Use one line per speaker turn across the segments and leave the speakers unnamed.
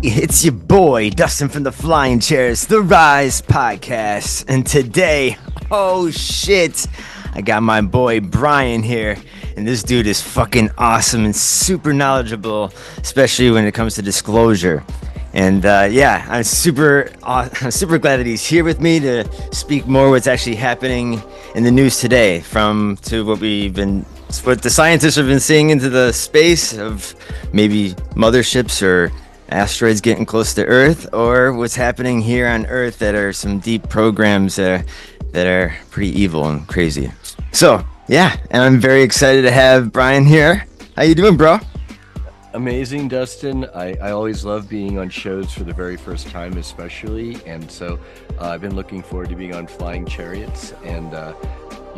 it's your boy Dustin from the Flying Chairs, the Rise Podcast. And today, oh shit, I got my boy Brian here. And this dude is fucking awesome and super knowledgeable, especially when it comes to disclosure. And yeah, I'm super glad that he's here with me to speak more what's actually happening in the news today, from to what the scientists have been seeing into the space of maybe motherships or asteroids getting close to Earth, or what's happening here on Earth that are some deep programs that are pretty evil and crazy. So yeah, and I'm very excited to have Brian here. How you doing, bro?
Amazing, Dustin. I always love being on shows for the very first time, especially. And so I've been looking forward to being on Flying Chariots. And,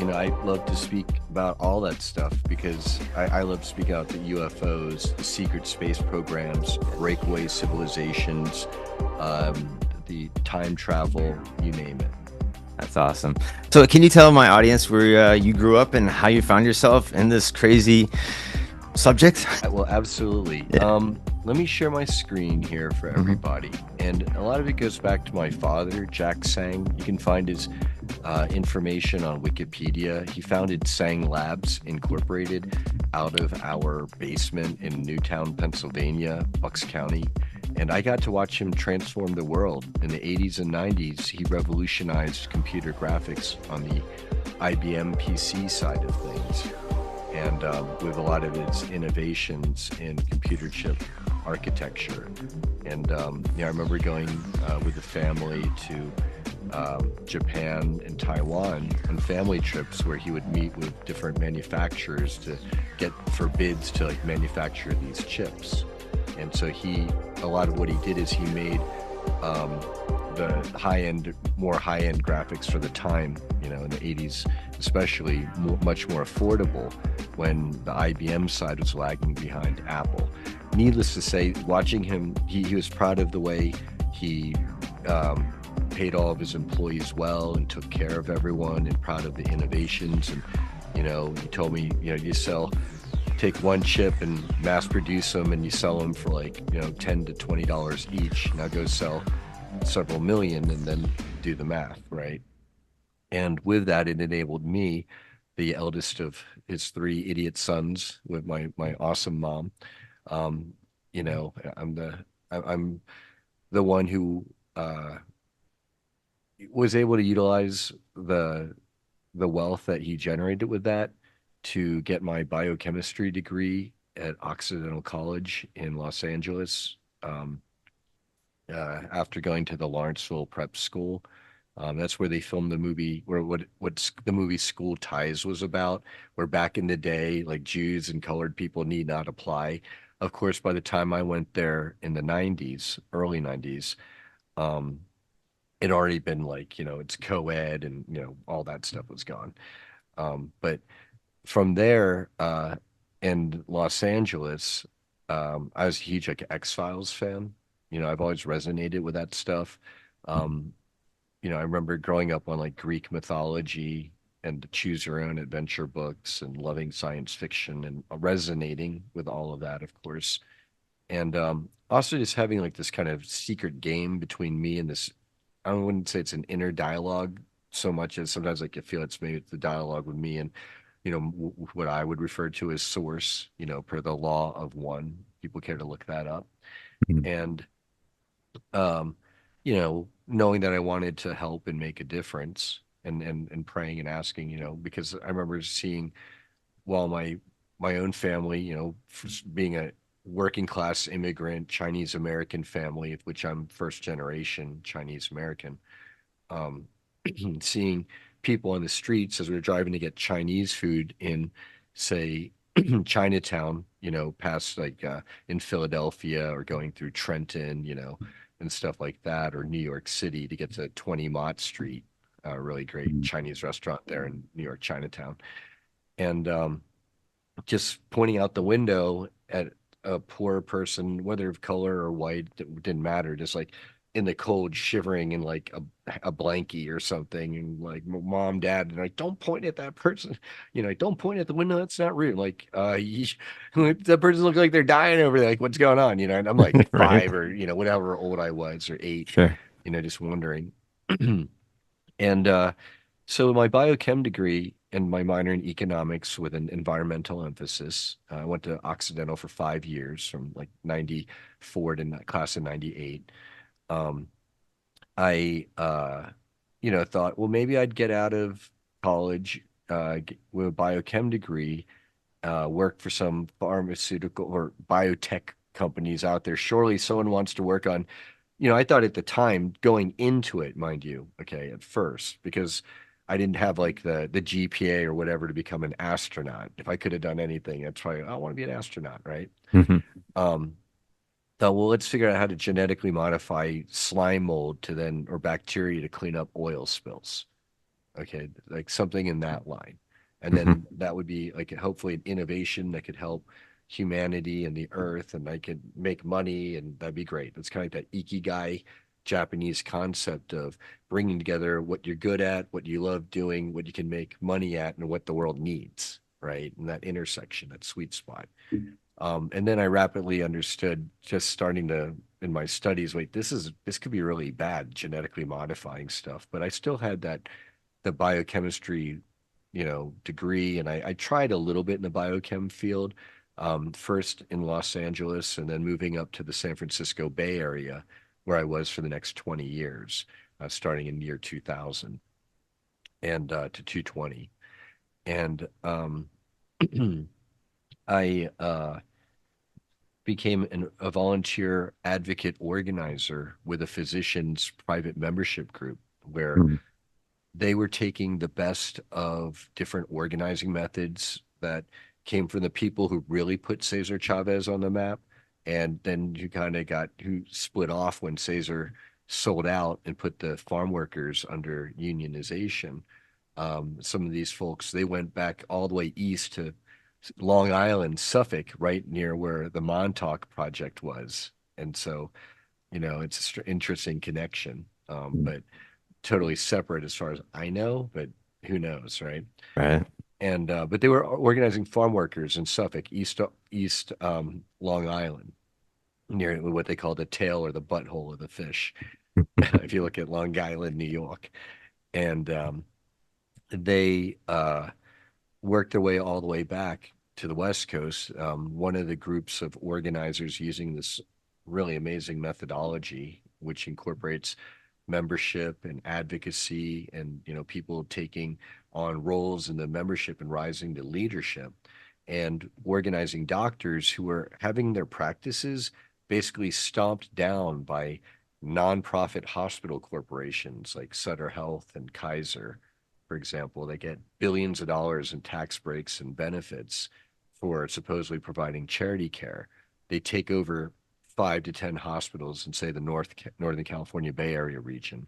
I love to speak about all that stuff because I love speaking about the UFOs, the secret space programs, breakaway civilizations, the time travel, you name it.
That's awesome. So can you tell my audience where you grew up and how you found yourself in this crazy subject?
Well, absolutely.
Yeah.
Let me share my screen here for everybody. And a lot of it goes back to my father, Tseng. You can find his information on Wikipedia. He founded Tseng Labs Incorporated out of our basement in Newtown, Pennsylvania, Bucks County. And I got to watch him transform the world. In the 80s and 90s, he revolutionized computer graphics on the IBM PC side of things. And with a lot of its innovations in computer chip architecture. And I remember going with the family to Japan and Taiwan on family trips where he would meet with different manufacturers to get for bids to like manufacture these chips. And so a lot of what he did is he made the more high-end graphics for the time, in the 80s, especially much more affordable when the IBM side was lagging behind Apple. Needless to say, watching him, he was proud of the way he paid all of his employees well and took care of everyone, and proud of the innovations. And, he told me, take one chip and mass produce them and you sell them for like, $10 to $20 each. Now go sell several million and then do the math, right? And with that, it enabled me, the eldest of his three idiot sons, with my awesome mom. Um, I'm the one who was able to utilize the wealth that he generated with that to get my biochemistry degree at Occidental College in Los Angeles. After going to the Lawrenceville Prep School. That's where they filmed the movie, where what the movie School Ties was about, where back in the day, like Jews and colored people need not apply. Of course, by the time I went there in the 90s, early 90s, it already been like, it's co-ed and, all that stuff was gone. But from there, in Los Angeles, I was a huge like X-Files fan. I've always resonated with that stuff. I remember growing up on like Greek mythology and choose your own adventure books and loving science fiction and resonating with all of that, of course. And also just having like this kind of secret game between me and this, I wouldn't say it's an inner dialogue so much as sometimes like I feel it's the dialogue with me and, what I would refer to as source, per the law of one. People care to look that up.
Mhm.
And um, knowing that I wanted to help and make a difference and praying and asking, because I remember seeing while my own family, being a working class immigrant Chinese American family, of which I'm first generation Chinese American, um, seeing people on the streets as we were driving to get Chinese food in, say, Chinatown, past like in Philadelphia or going through Trenton, and stuff like that, or New York City to get to 20 Mott Street, a really great Chinese restaurant there in New York Chinatown. And just pointing out the window at a poor person, whether of color or white, it didn't matter, just like in the cold, shivering in like a blankie or something, and like mom, dad, and like, don't point at that person, don't point at the window. That's not rude. Like, that person looks like they're dying over there. Like, what's going on? And I'm like
Right.
5 or whatever old I was or 8,
Sure.
just wondering. And so my biochem degree and my minor in economics with an environmental emphasis. I went to Occidental for 5 years from like 94 to class of 98. Um, I, thought, well, maybe I'd get out of college with a biochem degree, work for some pharmaceutical or biotech companies out there. Surely someone wants to work on, I thought at the time going into it, mind you, okay, at first, because I didn't have like the GPA or whatever to become an astronaut. If I could have done anything, I'd probably, I want to be an astronaut, right?
Hmm.
Um, Thought, well, let's figure out how to genetically modify slime mold to then, or bacteria to clean up oil spills. Okay, like something in that line. And
Hmm.
then that would be like hopefully an innovation that could help humanity and the earth, and I could make money, and that'd be great. That's kind of like that ikigai Japanese concept of bringing together what you're good at, what you love doing, what you can make money at, and what the world needs, right? And that intersection, that sweet spot. And then I rapidly understood, just starting to in my studies, wait, this could be really bad, genetically modifying stuff. But I still had the biochemistry, degree, and I tried a little bit in the biochem field, first in Los Angeles, and then moving up to the San Francisco Bay Area, where I was for the next 20 years, starting in year 2000 and to 220. And I became a volunteer advocate organizer with a physician's private membership group where they were taking the best of different organizing methods that came from the people who really put Cesar Chavez on the map. And then you kind of got who split off when Cesar sold out and put the farm workers under unionization. Some of these folks, they went back all the way east to Long Island, Suffolk, right near where the Montauk Project was. And so, it's an interesting connection, but totally separate as far as I know, but who knows, right?
Right.
And but they were organizing farm workers in Suffolk, East Long Island, near what they call the tail or the butthole of the fish. If you look at Long Island, New York, and they worked their way all the way back to the West Coast. One of the groups of organizers using this really amazing methodology, which incorporates membership and advocacy and people taking on roles in the membership and rising to leadership, and organizing doctors who were having their practices basically stomped down by nonprofit hospital corporations like Sutter Health and Kaiser, for example. They get billions of dollars in tax breaks and benefits for supposedly providing charity care. They take over 5 to 10 hospitals in, say, the Northern California Bay Area region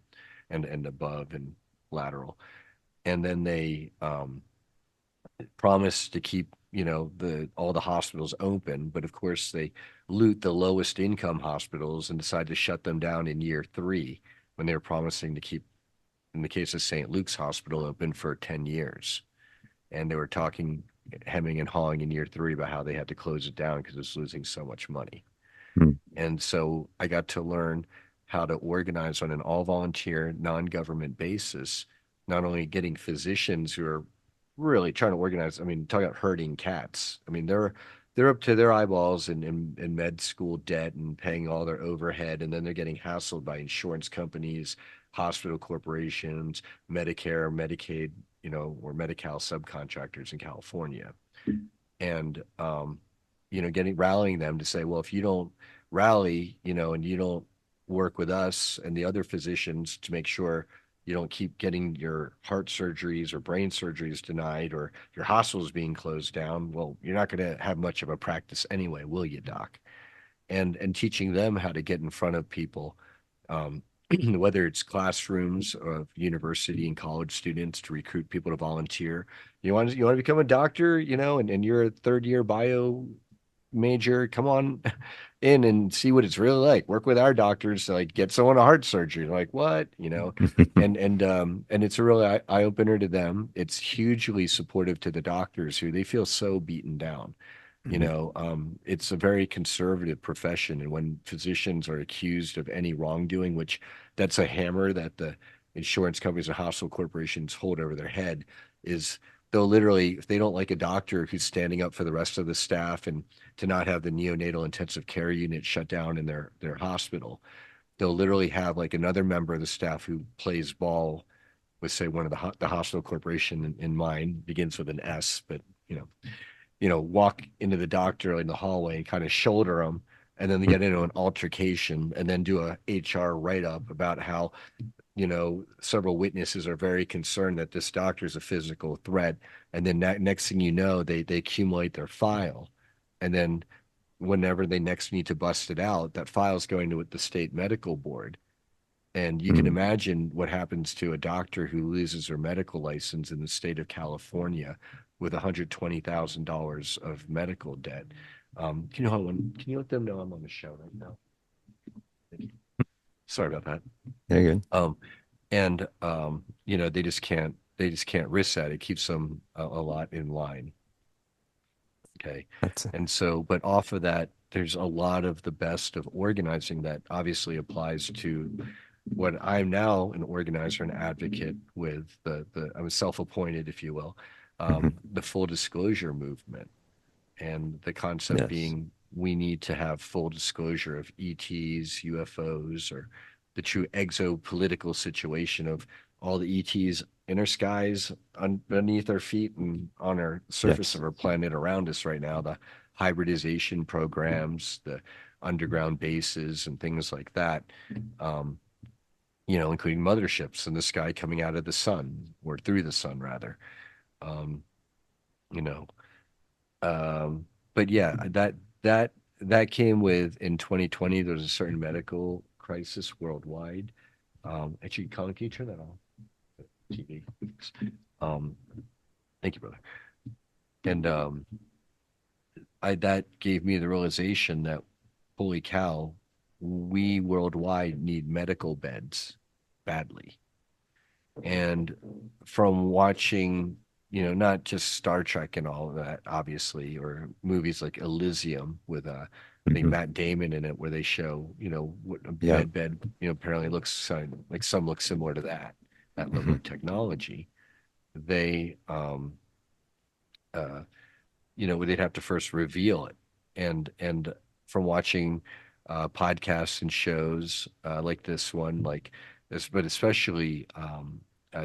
and above and lateral. And then they promise to keep, the all the hospitals open, but of course they loot the lowest income hospitals and decide to shut them down in year 3 when they were promising to keep, in the case of St. Luke's Hospital, open for 10 years. And they were talking, hemming and hawing in year 3 about how they had to close it down because it was losing so much money.
Mm.
And so I got to learn how to organize on an all volunteer, non government basis, not only getting physicians who are really trying to organize. I mean, talk about herding cats. I mean, they're up to their eyeballs in med school debt and paying all their overhead, and then they're getting hassled by insurance companies, hospital corporations, Medicare, Medicaid, or Medi-Cal subcontractors in California. And getting rallying them to say, well, if you don't rally, and you don't work with us and the other physicians to make sure you don't keep getting your heart surgeries or brain surgeries denied or your hospitals being closed down, well, you're not going to have much of a practice anyway, will you, doc? And teaching them how to get in front of people, um, whether it's classrooms of university and college students to recruit people to volunteer. You want to become a doctor, and you're a third year bio major, come on in and see what it's really like. Work with our doctors to like get someone a heart surgery. Like what, and it's a really eye opener to them. It's hugely supportive to the doctors who they feel so beaten down.
Mhm.
It's a very conservative profession, and when physicians are accused of any wrongdoing, which that's a hammer that the insurance companies and hospital corporations hold over their head, is they'll literally, if they don't like a doctor who's standing up for the rest of the staff and to not have the neonatal intensive care unit shut down in their hospital, they'll literally have like another member of the staff who plays ball with, say, one of the hospital corporation in mind, begins with an S, but you know walk into the doctor in the hallway and kind of shoulder them, and then they get into an altercation and then do a HR write up about how, several witnesses are very concerned that this doctor is a physical threat. And then next thing you know, they accumulate their file. And then whenever they next need to bust it out, that file is going to the state medical board. And you can
Mhm.
imagine what happens to a doctor who loses their medical license in the state of California with $120,000 of medical debt. Can you let them know I'm on the show right now? Thank you. Sorry about that.
Very good.
Um, and they just can't risk that. It keeps them a lot in line. Okay.
That's
And so, but off of that, there's a lot of the best of organizing that obviously applies to what I'm now an organizer and advocate with I was self-appointed, if you will,
mhm.
the full disclosure movement. And the concept
Yes.
being we need to have full disclosure of ETs, UFOs, or the true exopolitical situation of all the ETs in our skies, beneath our feet and on our surface
Yes.
of our planet around us right now, the hybridization programs, the underground bases, and things like that. Um, including motherships in the sky coming out of the sun or through the sun, rather. Um, you know, Um, but yeah, that came with in 2020. There was a certain medical crisis worldwide. Actually, Colin, can you turn that on? TV. Um, Thank you, brother. And I that gave me the realization that holy cow, we worldwide need medical beds badly. And from watching, not just Star Trek and all of that, obviously, or movies like Elysium with I think
Mhm.
Matt Damon in it, where they show, what a
Yeah.
bed, apparently looks like some look similar to that level
Mhm.
of technology. They uh they'd have to first reveal it. And from watching podcasts and shows like this one, like this, but especially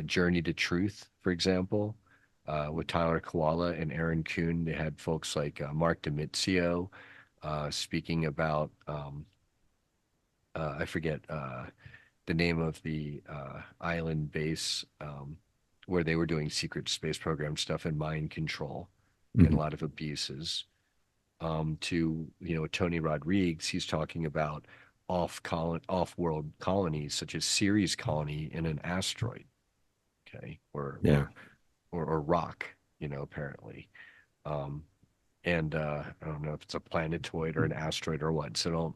Journey to Truth, for example, with Tyler Koala and Aaron Kuhn. They had folks like Mark Demizio speaking about, I forget the name of the island base where they were doing secret space program stuff and mind control and a
Mhm.
lot of abuses. To Tony Rodriguez, he's talking about off-world colonies such as Ceres colony in an asteroid, okay,
Yeah.
or rock, apparently. Um, and I don't know if it's a planetoid or an asteroid or what. So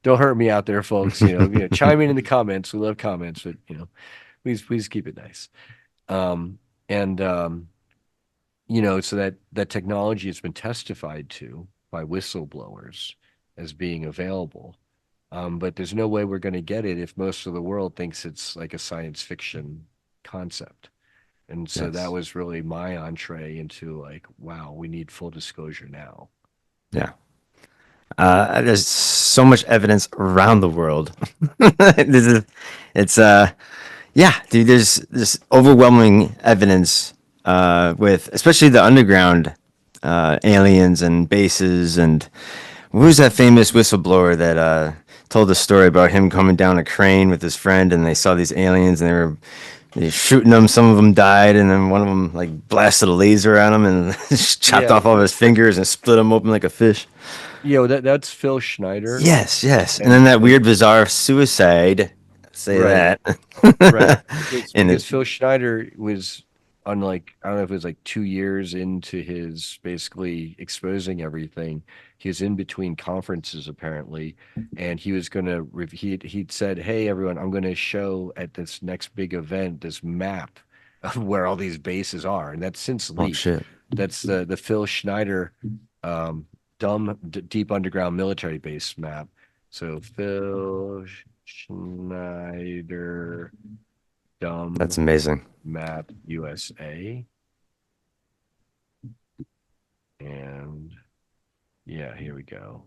don't hurt me out there, folks. Chime in the comments. We love comments, but please keep it nice. Um, and so that technology has been testified to by whistleblowers as being available. But there's no way we're going to get it if most of the world thinks it's like a science fiction concept. And so that
Yes.
was really my entree into like, wow, we need full disclosure now.
Yeah. There's so much evidence around the world. This is, it's yeah, dude. There's this overwhelming evidence with especially the underground aliens and bases and who's that famous whistleblower that told the story about him coming down a crane with his friend and they saw these aliens and they were shooting them. Some of them died, and then one of them like blasted a laser at him and just chopped
Yeah,
off all of his fingers and split him open like a fish.
that's Phil Schneider,
Yes, yes. And then
and
that
and
weird, bizarre suicide. Say
right,
that.
right, because
And it,
Phil Schneider was on like I don't know if it was like 2 years into his basically exposing everything. He was in between conferences apparently, and he was gonna he'd said, "Hey everyone, I'm gonna show at this next big event this map of where all these bases are," and that's since
Oh
leaked.
shit.
That's the Phil Schneider um, deep underground military base map. So Phil Schneider
That's
dumb
amazing.
map USA. And yeah, here we go.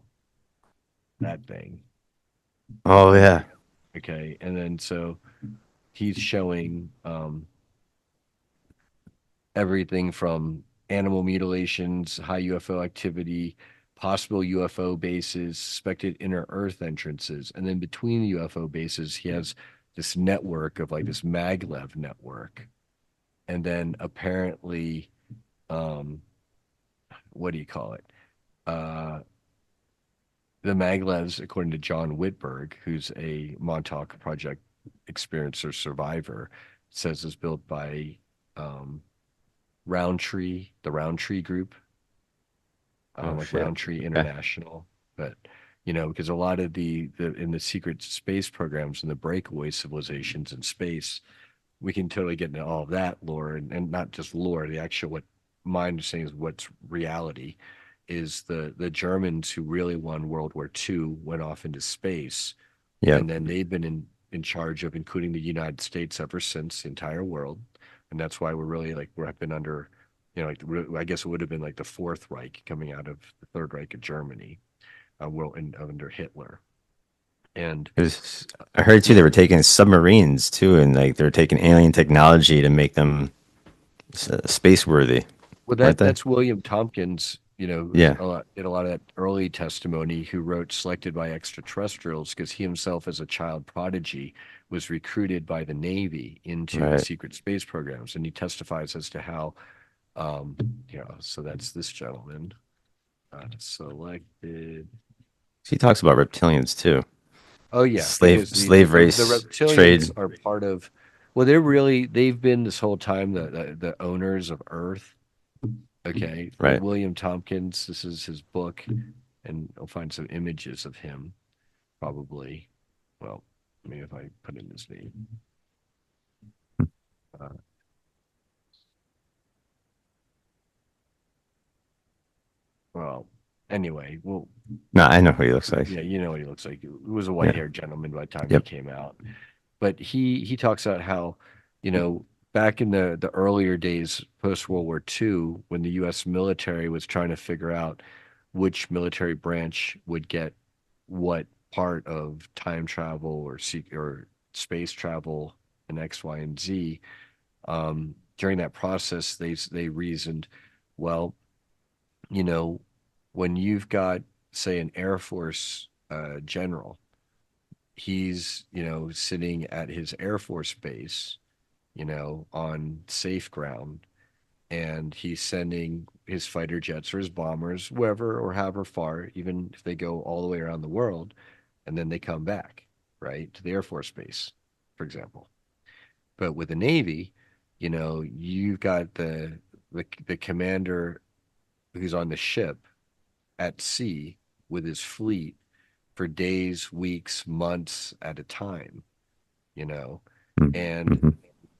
That thing.
Oh yeah.
Okay. And then so he's showing everything from animal mutilations, high UFO activity, possible UFO bases, suspected inner Earth entrances. And then between the UFO bases, he has this network of like this maglev network. And then apparently, um, what do you call it? Uh, the maglevs, according to John Whitberg, who's a Montauk Project experiencer survivor, says is built by um, Roundtree, the Roundtree Group,
Oh
like
shit.
Roundtree
Okay.
International. But because a lot of the in the secret space programs and the breakaway civilizations in space, we can totally get into all of that lore and not just lore, the actual what my understanding is what's reality is the Germans who really won World War II went off into space,
Yeah.
and then they've been in charge of including the United States ever since, the entire world. And that's why we're really like we've been under, like I guess it would have been like the Fourth Reich coming out of the Third Reich of Germany, under Hitler. And
I heard too
yeah,
they were taking submarines too, and like they're taking alien technology to make them space worthy,
well,
weren't they?
that's William Tompkins, who's
Yeah.
a lot of that early testimony, who wrote "Selected by Extraterrestrials" because he himself, as a child prodigy, was recruited by the Navy into the
Right.
secret space programs, and he testifies as to how, um, so that's this gentleman, selected.
He talks about reptilians too.
Oh yeah,
Slave
because
slave
the
race
reptilians
trade.
are part of. Well, they've been this whole time the owners of Earth. Okay, like
Right.
William Tompkins, this is his book, and I'll find some images of him probably. Well, maybe if I put in his name. Uh, well, anyway, well,
No, I know who he looks like.
yeah, you know what he looks like. He was a
Yeah.
white-haired gentleman by the time he
Yep.
came out. But he talks about how, you know, back in the earlier days post World War II, when the U.S. military was trying to figure out which military branch would get what part of time travel or space travel and X, Y, and Z. During that process, they reasoned, well, you know, when you've got, say, an Air Force general, he's, sitting at his Air Force base, on safe ground, and he's sending his fighter jets or his bombers wherever or however far, even if they go all the way around the world, and then they come back, right, to the Air Force base, for example. But with the Navy, you've got the commander who's on the ship at sea with his fleet for days, weeks, months at a time, you know, and
Mm-hmm.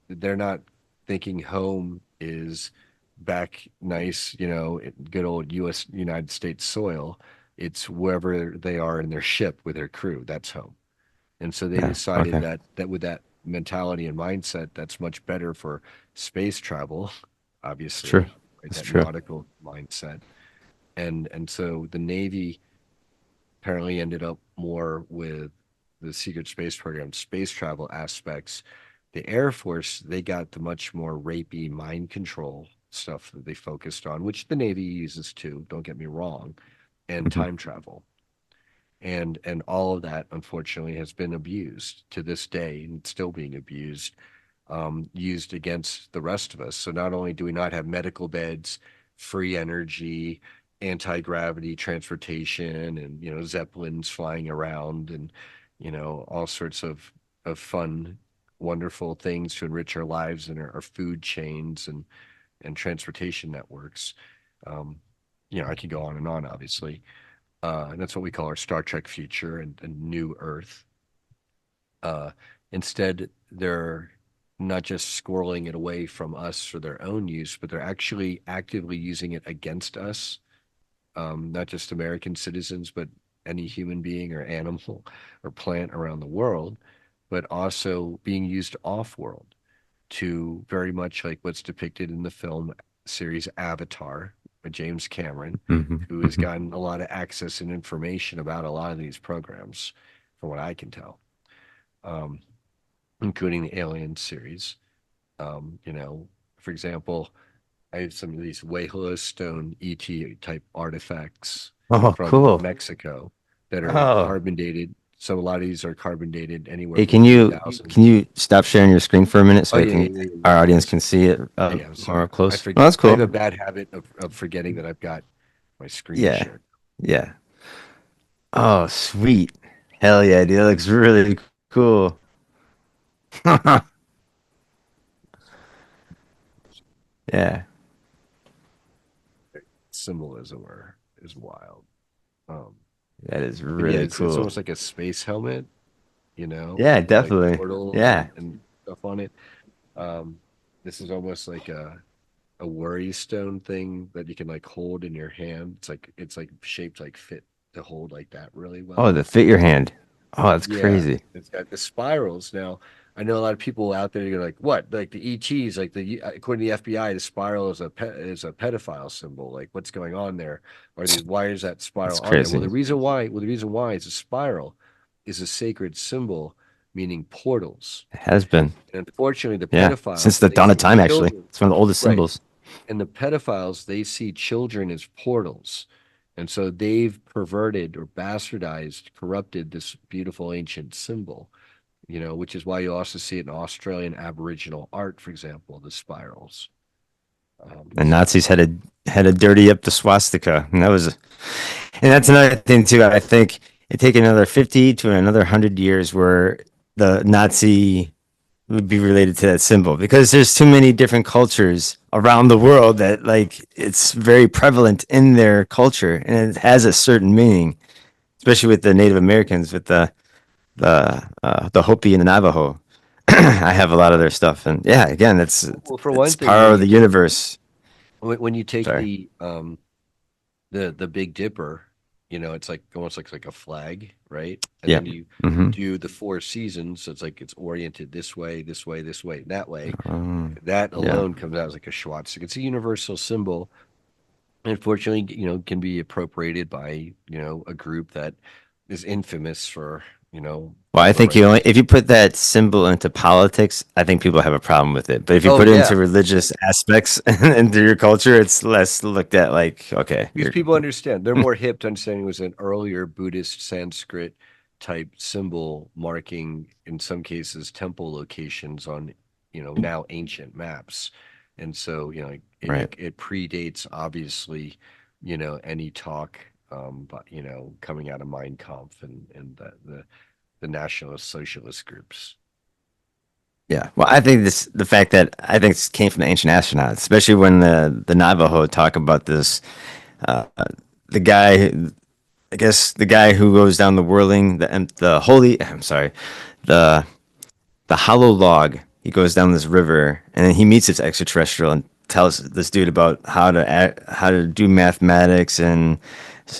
they're not thinking home is back nice, good old US United States soil. It's wherever they are in their ship with their crew. That's home. And so they
Yeah.
decided
Okay.
that with that mentality and mindset, that's much better for space travel,
It's true.
obviously, right?
It's
That
true.
nautical mindset. And so the Navy apparently ended up more with the secret space program, space travel aspects. The Air Force, they got the much more rapey mind control stuff that they focused on, which the Navy uses too, don't get me wrong, and
Mhm.
time travel. And all of that, unfortunately, has been abused to this day and still being abused, used against the rest of us. So not only do we not have medical beds, free energy, anti-gravity transportation, and zeppelins flying around, and all sorts of fun wonderful things to enrich our lives and our food chains and transportation networks. Um, I could go on and on, obviously. And that's what we call our Star Trek future and New Earth. Uh, Instead, they're not just squirreling it away from us for their own use, but they're actually actively using it against us, not just American citizens, but any human being or animal or plant around the world, but also being used off world to very much like what's depicted in the film series Avatar by James Cameron,
Hmm.
who has gotten a lot of access and information about a lot of these programs, from what I can tell, um, including the Alien series. For example, I have some of these Huehuo stone ET type artifacts
Oh,
from
cool.
Mexico that are
Oh,
carbon dated. So a lot of these are carbon dated anywhere
hey,
from
can you
3,000.
can you stop sharing your screen for a minute
Oh
so I
yeah,
can
yeah, yeah, yeah,
our
yeah.
audience
Yes.
can see it
Yeah, I'm
more
sorry. I
close? Oh,
forget.
that's
I have
cool.
a bad habit of forgetting that I've got my screen
Yeah,
shared.
yeah. Oh, sweet. Hell yeah, dude. That looks really cool. Yeah,
Symbolism is wild. Um,
that is
but yeah,
really
it's
cool.
almost like a space helmet,
Yeah,
with like
definitely.
portals
Yeah.
and stuff on it. Um, this is almost like a worry stone thing that you can like hold in your hand. It's like shaped like fit to hold like that really
Oh,
well.
the fit your hand. Oh, that's
Yeah,
crazy.
it's got the spirals. Now, I know a lot of people out there. You're like, what? Like the ETs, like according to the FBI, the spiral is a pedophile symbol. Like, what's going on there? Why is that
That's
spiral on there? Well,
crazy.
the reason why it's a spiral is a sacred symbol, meaning portals.
It has been.
And unfortunately, the
Yeah. Since
pedophiles
the
they
dawn of
see
time, actually.
children,
It's one of the oldest
right?
symbols.
And the pedophiles, they see children as portals. And so they've perverted or bastardized, corrupted this beautiful ancient symbol, which is why you also see it in Australian Aboriginal art, for example, the spirals.
The
So,
Nazis had to dirty up the swastika, and that's another thing too. I think it take another 50 to another 100 years where the Nazi would be related to that symbol because there's too many different cultures around the world that like it's very prevalent in their culture and it has a certain meaning, especially with the Native Americans with the Hopi and the Navajo. I have a lot of their stuff, and yeah, again,
well, for
it's
one thing,
power of the universe.
when you take
Sorry.
the Big Dipper, it's like almost like a flag, right? And
Yeah.
then you
Hmm.
do the four seasons, so it's like it's oriented this way, this way, this way, that way. That
Yeah.
alone comes out as like a swastika. It's a universal symbol. Unfortunately, can be appropriated by, a group that is infamous for,
Well, I think
right.
you only if you put that symbol into politics, I think people have a problem with it. But if you
Oh
put it
yeah,
into religious aspects and into your culture, it's less looked at like, okay,
because
you're
people understand. They're more hip to understanding it was an earlier Buddhist Sanskrit type symbol marking, in some cases, temple locations on, now ancient maps. And so,
right.
it predates obviously, any talk, but coming out of Mein Kampf and the nationalist socialist groups.
Yeah. Well, I think the fact that I think this came from the ancient astronauts, especially when the Navajo talk about this, uh, the guy, I guess the guy who goes down the whirling, the holy, I'm sorry, the the hollow log. He goes down this river and then he meets this extraterrestrial and tells this dude about how to do mathematics and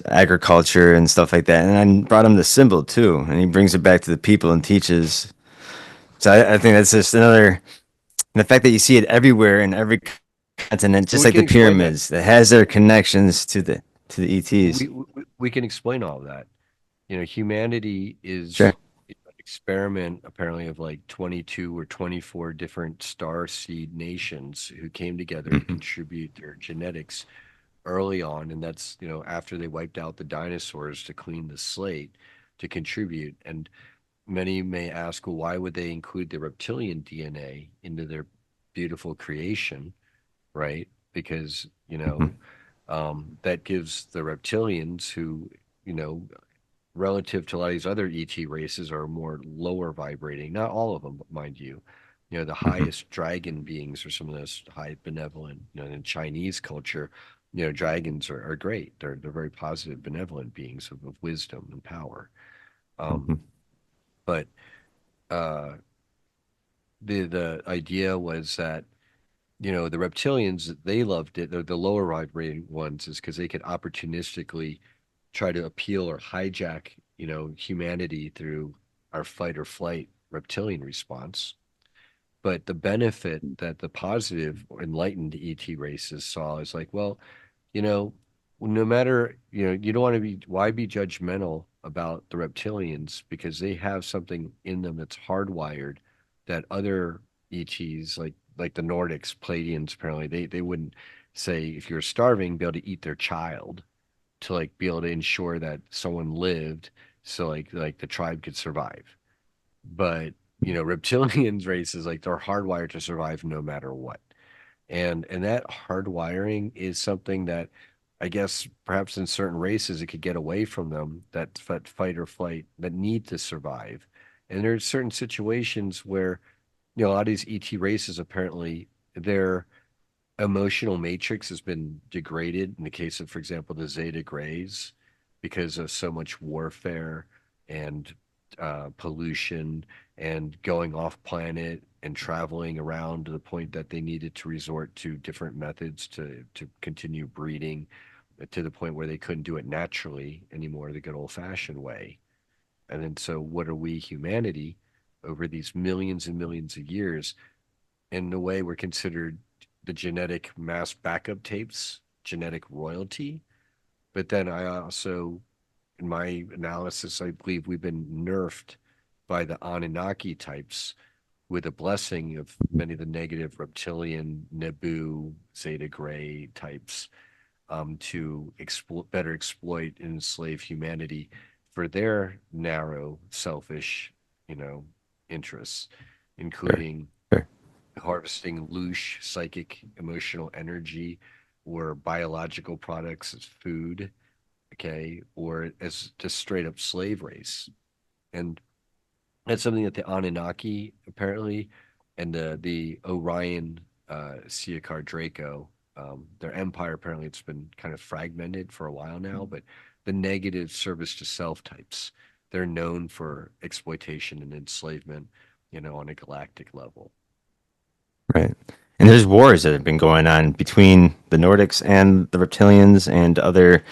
agriculture and stuff like that. And I brought him the symbol too, and he brings it back to the people and teaches. So I think that's just another. And the fact that you see it everywhere in every continent,
And
just
we
like
can
the
explain that.
pyramids, that has their connections to the ETs.
We can explain all of that. Humanity
Sure.
is an experiment apparently of like 22 or 24 different star seed nations who came together to
Hmm.
contribute their genetics early on. And that's, after they wiped out the dinosaurs to clean the slate to contribute. And many may ask, well, why would they include the reptilian DNA into their beautiful creation, right? Because,
Hmm.
that gives the reptilians who, you know, relative to a lot of these other ET races are more lower vibrating. Not all of them, mind you. You know, the
Hmm.
highest dragon beings are some of those high benevolent, you know, in Chinese culture, you know, dragons are great. They're very positive, benevolent beings of wisdom and power. Um,
Hmm.
but uh, the idea was that, you know, the reptilians, they loved it. The lower vibrating ones is because they could opportunistically try to appeal or hijack, you know, humanity through our fight or flight reptilian response. But the benefit that the positive enlightened ET races saw is like, well, you know, no matter, you know, you don't want to be, why be judgmental about the reptilians because they have something in them that's hardwired that other ETs, like the Nordics, Pleiadians, apparently, they wouldn't say if you're starving, be able to eat their child to like be able to ensure that someone lived so like the tribe could survive. But you know, reptilians races like they're hardwired to survive no matter what. And that hardwiring is something that I guess perhaps in certain races it could get away from them that fight or flight that need to survive. And there's certain situations where, you know, a lot of these ET races apparently their emotional matrix has been degraded in the case of, for example, the Zeta Grays because of so much warfare and pollution and going off planet and traveling around to the point that they needed to resort to different methods to continue breeding to the point where they couldn't do it naturally anymore, the good old fashioned way. And then so what are we humanity over these millions and millions of years? In a way we're considered the genetic mass backup tapes, genetic royalty. But then I also, in my analysis, I believe we've been nerfed by the Anunnaki types with a blessing of many of the negative reptilian, Nebu, Zeta Gray types to better exploit and enslave humanity for their narrow, selfish, you know, interests,
Sure.
including
Sure.
harvesting loosh psychic emotional energy or biological products as food, okay, or as just straight up slave race. And that's something that the Anunnaki apparently and the Orion Siakar Draco, their empire apparently it's been kind of fragmented for a while now, but the negative service to self types, they're known for exploitation and enslavement, you know, on a galactic level.
Right. And there's wars that have been going on between the Nordics and the reptilians and other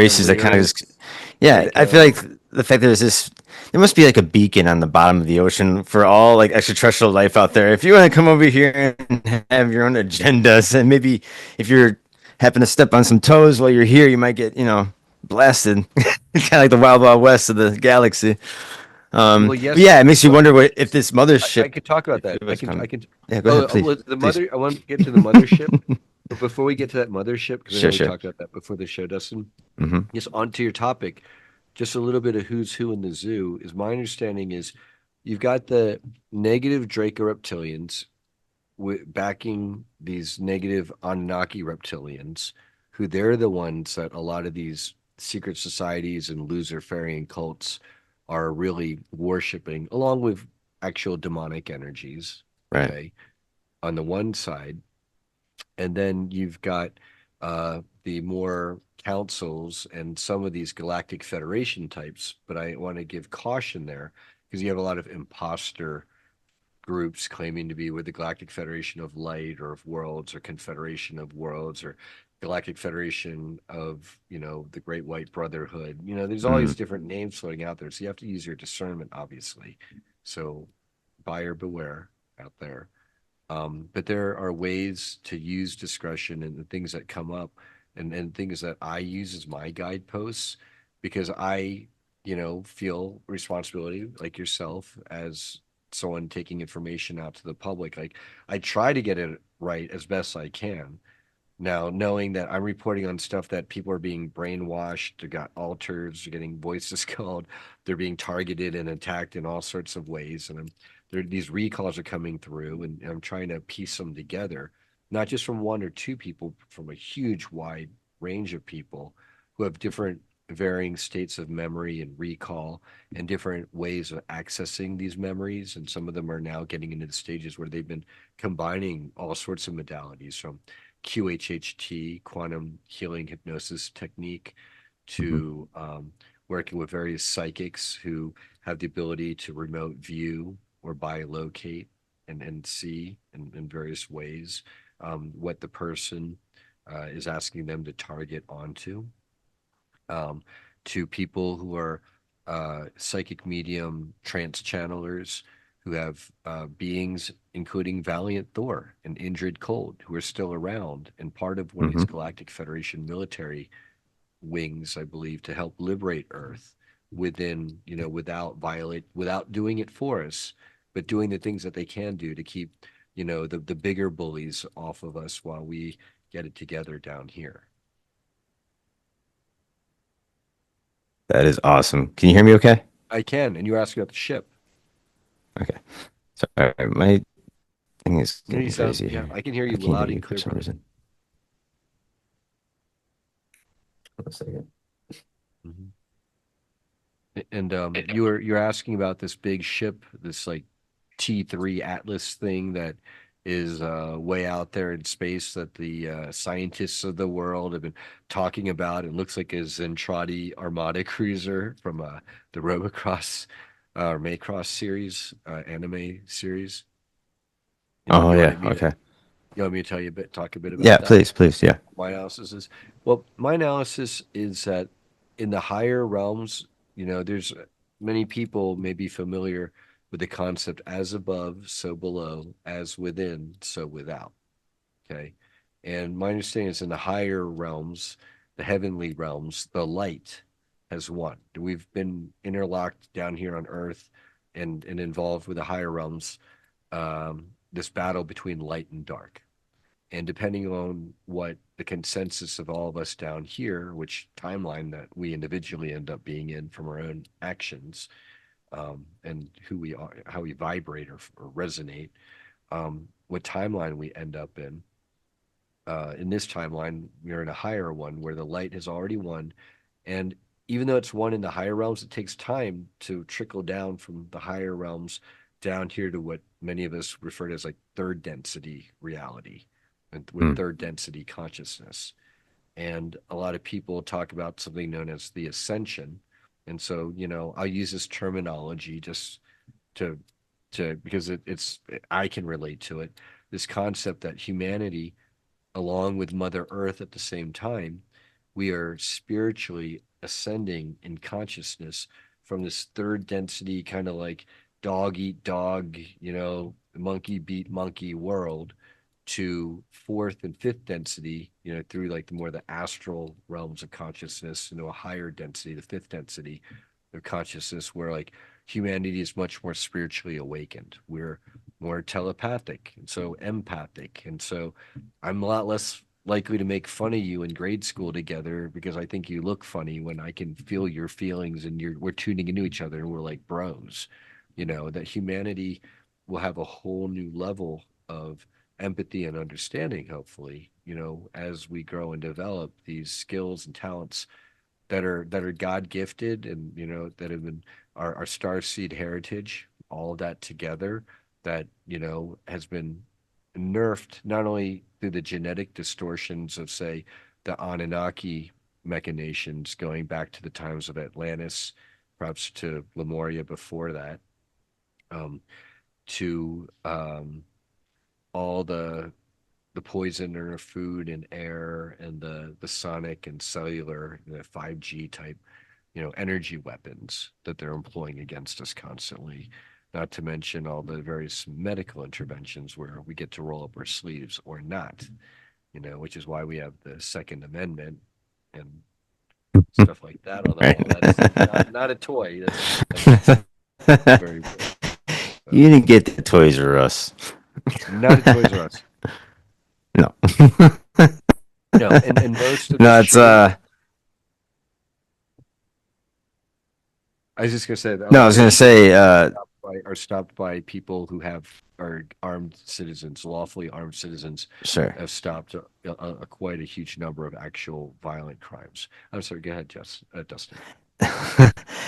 Yeah,
races that kind of
Lyra,
just, yeah,
like
I feel like the fact that there's this, there must be like a beacon on the bottom of the ocean for all like extraterrestrial life out there. If you want to come over here and have your own agendas, and maybe if you're happen to step on some toes while you're here, you might get, blasted. It's kind of like the wild, wild west of the galaxy.
well,
But
yes,
yeah, it makes you
well,
wonder what if this
I
mothership,
could talk about
if
that.
it was
I
come.
can.
Yeah, go ahead, please,
Well, the
please.
mother. I want to get to the mothership, but before we get to that mothership, because I know
Sure,
we
sure.
talked about that before the show, Dustin.
Hmm.
Just onto your topic, just a little bit of who's who in the zoo. Is my understanding is you've got the negative Draco reptilians backing these negative Anunnaki reptilians, who they're the ones that a lot of these secret societies and Luciferian cults are really worshiping, along with actual demonic energies.
Right.
Okay, on the one side, and then you've got the more councils and some of these galactic federation types. But I want to give caution there because you have a lot of imposter groups claiming to be with the Galactic Federation of Light or of Worlds or Confederation of Worlds or Galactic Federation of, you know, the Great White Brotherhood. You know, there's all
Mm,
these different names floating out there. So you have to use your discernment, obviously. So buyer beware out there. But there are ways to use discretion and the things that come up and things that I use as my guideposts because I, you know, feel responsibility like yourself as someone taking information out to the public. Like I try to get it right as best I can. Now, knowing that I'm reporting on stuff that people are being brainwashed, they got altered, they're getting voices called, they're being targeted and attacked in all sorts of ways, and these recalls are coming through, and I'm trying to piece them together, not just from one or two people, from a huge wide range of people who have different varying states of memory and recall and different ways of accessing these memories. And some of them are now getting into the stages where they've been combining all sorts of modalities from QHHT, quantum healing hypnosis technique,
Mhm.
to working with various psychics who have the ability to remote view or bilocate and see in various ways what the person is asking them to target onto, um, to people who are psychic medium trance channelers who have beings, including Valiant Thor and Indrid Cold, who are still around and part of one of these
Mhm.
Galactic Federation military wings, I believe, to help liberate Earth within, without doing it for us, but doing the things that they can do to keep, the bigger bullies off of us while we get it together down here.
That is awesome. Can you hear me okay?
I can, and you asked about the ship.
Okay. Sorry, my thing is
You
getting
sound,
crazy
yeah,
here.
I can hear
I
you
can't hear
loud and
you for
clear,
some
brother.
reason. One second.
Mhm. And you're asking about this big ship, this like T3 Atlas thing that is way out there in space that the scientists of the world have been talking about. It looks like a Zentradi Armada cruiser from the Robocross or Maycross series, anime series. You,
Oh
you
yeah.
wanted me to
Okay.
you want me to tell you a bit, talk a bit
Yeah.
about that?
Please, please. Yeah.
My analysis is, well, my analysis is that in the higher realms, there's many people may be familiar with the concept as above, so below, as within, so without. Okay. And my understanding is in the higher realms, the heavenly realms, the light has won. We've been interlocked down here on earth and involved with the higher realms, this battle between light and dark. And depending on what the consensus of all of us down here, which timeline that we individually end up being in from our own actions, and who we are, how we vibrate or resonate, what timeline we end up in. In this timeline, we're in a higher one where the light has already won. And even though it's won in the higher realms, it takes time to trickle down from the higher realms down here to what many of us refer to as like third density reality and with
Hmm.
third density consciousness. And a lot of people talk about something known as the ascension. And so, I'll use this terminology just to because it's I can relate to it. This concept that humanity, along with Mother Earth at the same time, we are spiritually ascending in consciousness from this third density, kind of like dog eat dog, monkey beat monkey world, to fourth and fifth density, through like the more the astral realms of consciousness, a higher density, the fifth density of consciousness, where like humanity is much more spiritually awakened. We're more telepathic and so empathic. And so I'm a lot less likely to make fun of you in grade school together because I think you look funny when I can feel your feelings and we're tuning into each other and we're like bros. That humanity will have a whole new level of empathy and understanding, hopefully, as we grow and develop these skills and talents that are God gifted and that have been our star seed heritage, all of that together that has been nerfed not only through the genetic distortions of say the Anunnaki machinations going back to the times of Atlantis, perhaps to Lemuria before that, um, to all the poison in our food and air and the sonic and cellular, 5G type, energy weapons that they're employing against us constantly. Not to mention all the various medical interventions where we get to roll up our sleeves or not, which is why we have the Second Amendment and stuff like that on the
Right.
wall. That's not a toy. That's very real. So
You didn't get the Toys R Us.
not a Toys R Us.
No.
No, and most of this
No, it's
shit. I was just gonna say that a
no, I
lot
was
of this
gonna
shit is
say
up by are stopped by people who are armed citizens, lawfully armed citizens,
Sure.
have stopped quite a huge number of actual violent crimes. I'm sorry, go ahead, Dustin.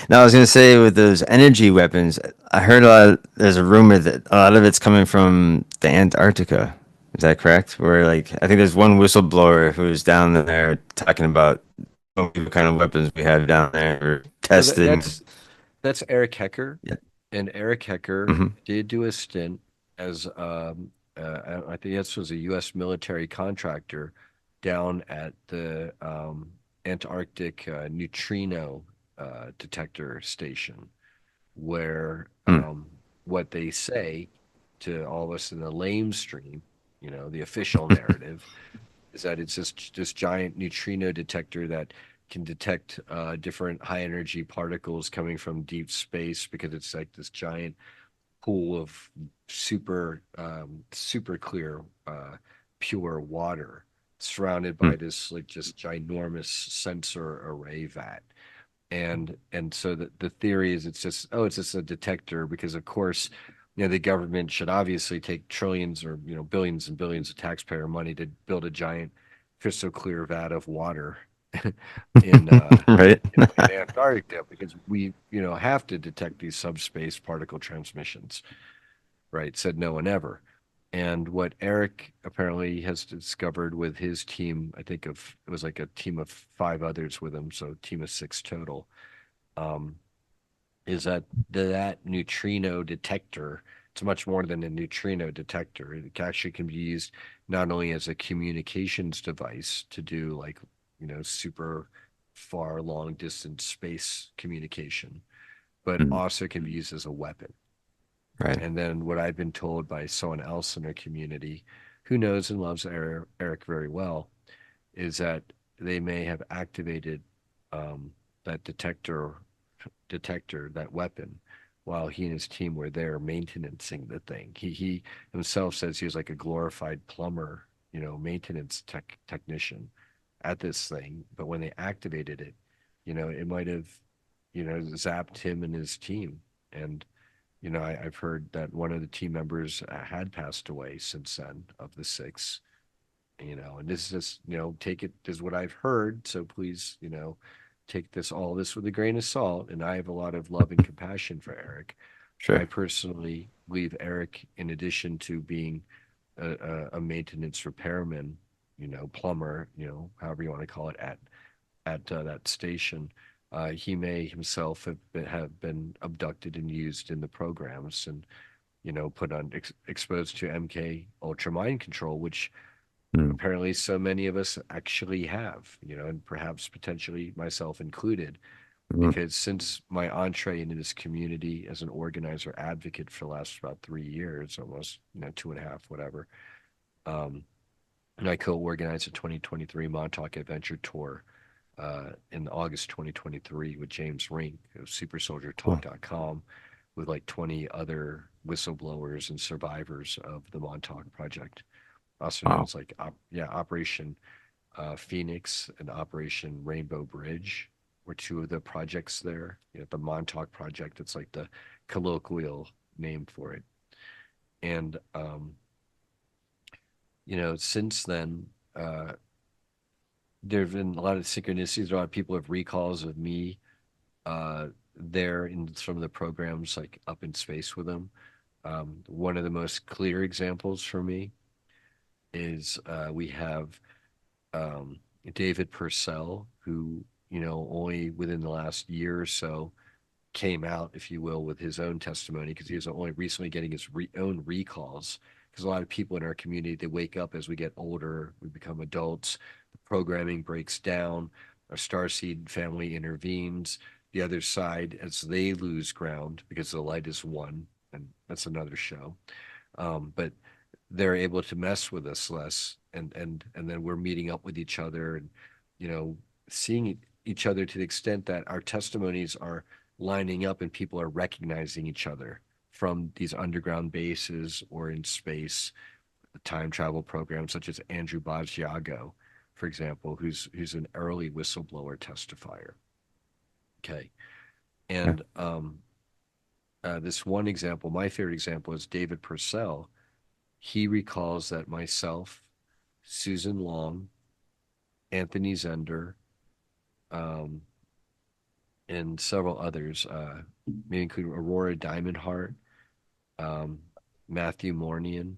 Now, I was gonna say with those energy weapons, I heard a lot. There's a rumor that a lot of it's coming from the Antarctica. Is that correct? Where like I think there's one whistleblower who's down there talking about what kind of weapons we have down there or
So
testing.
that's Eric Hecker,
Yeah.
and Eric Hecker
Hmm.
did do a stint as I think this was a U.S. military contractor down at the Antarctic neutrino detector station, where
Mm.
what they say to all of us in the lamestream, the official narrative, is that it's this giant neutrino detector that can detect different high energy particles coming from deep space because it's like this giant pool of super clear pure water surrounded by
Mm.
this like just ginormous sensor array vat. And so the theory is it's just a detector because of course the government should obviously take trillions or billions and billions of taxpayer money to build a giant crystal clear vat of water in
Right.
in Antarctica because we have to detect these subspace particle transmissions, right? Said no one ever. And what Eric apparently has discovered with his team, I think it was like a team of five others with him, so a team of six total, um, is that neutrino detector, it's much more than a neutrino detector. It actually can be used not only as a communications device to do like, super far long distance space communication, but
Mm.
also can be used as a weapon.
Right.
And then what I've been told by someone else in our community who knows and loves Eric very well is that they may have activated um, that detector, that weapon, while he and his team were there maintaining the thing. He himself says he was like a glorified plumber, maintenance technician at this thing. But when they activated it, it might have, zapped him and his team. And I've heard that one of the team members had passed away since then of the six. And this is just, take it as what I've heard. So please, take all this with a grain of salt. And I have a lot of love and compassion for Eric. I
Sure.
personally believe Eric, in addition to being a maintenance repairman, plumber, however you want to call it, at that station, he may himself have been abducted and used in the programs and put on exposed to MK Ultra mind control, which
Mm.
apparently so many of us actually have, and perhaps potentially myself included,
Mm.
because since my entree into this community as an organizer advocate for the last about 3 years, almost, two and a half, whatever, um, and I co-organized a 2023 Montauk Adventure Tour in August 2023 with James Rink of
Cool.
SuperSoldierTalk.com with like 20 other whistleblowers and survivors of the Montauk Project, also known
Wow.
as like Operation Phoenix and Operation Rainbow Bridge were two of the projects there. The Montauk Project, it's like the colloquial name for it. And since then, there have been a lot of synchronicities. A lot of people have recalls of me there in some of the programs, like up in space with them. One of the most clear examples for me is we have um, David Purcell, who, only within the last year or so came out, if you will, with his own testimony because he was only recently getting his own recalls. Because a lot of people in our community, they wake up as we get older, we become adults, the programming breaks down, our starseed family intervenes, the other side, as they lose ground because the light is one, and that's another show. But they're able to mess with us less, and then we're meeting up with each other and seeing each other to the extent that our testimonies are lining up and people are recognizing each other from these underground bases or in space, time travel programs such as Andrew Basiago, for example, who's an early whistleblower testifier. Okay.
Yeah.
And this one example, my favorite example is David Purcell. He recalls that myself, Susan Long, Anthony Zender, um, and several others, maybe including Aurora Diamond Heart, um, Matthew Mornian.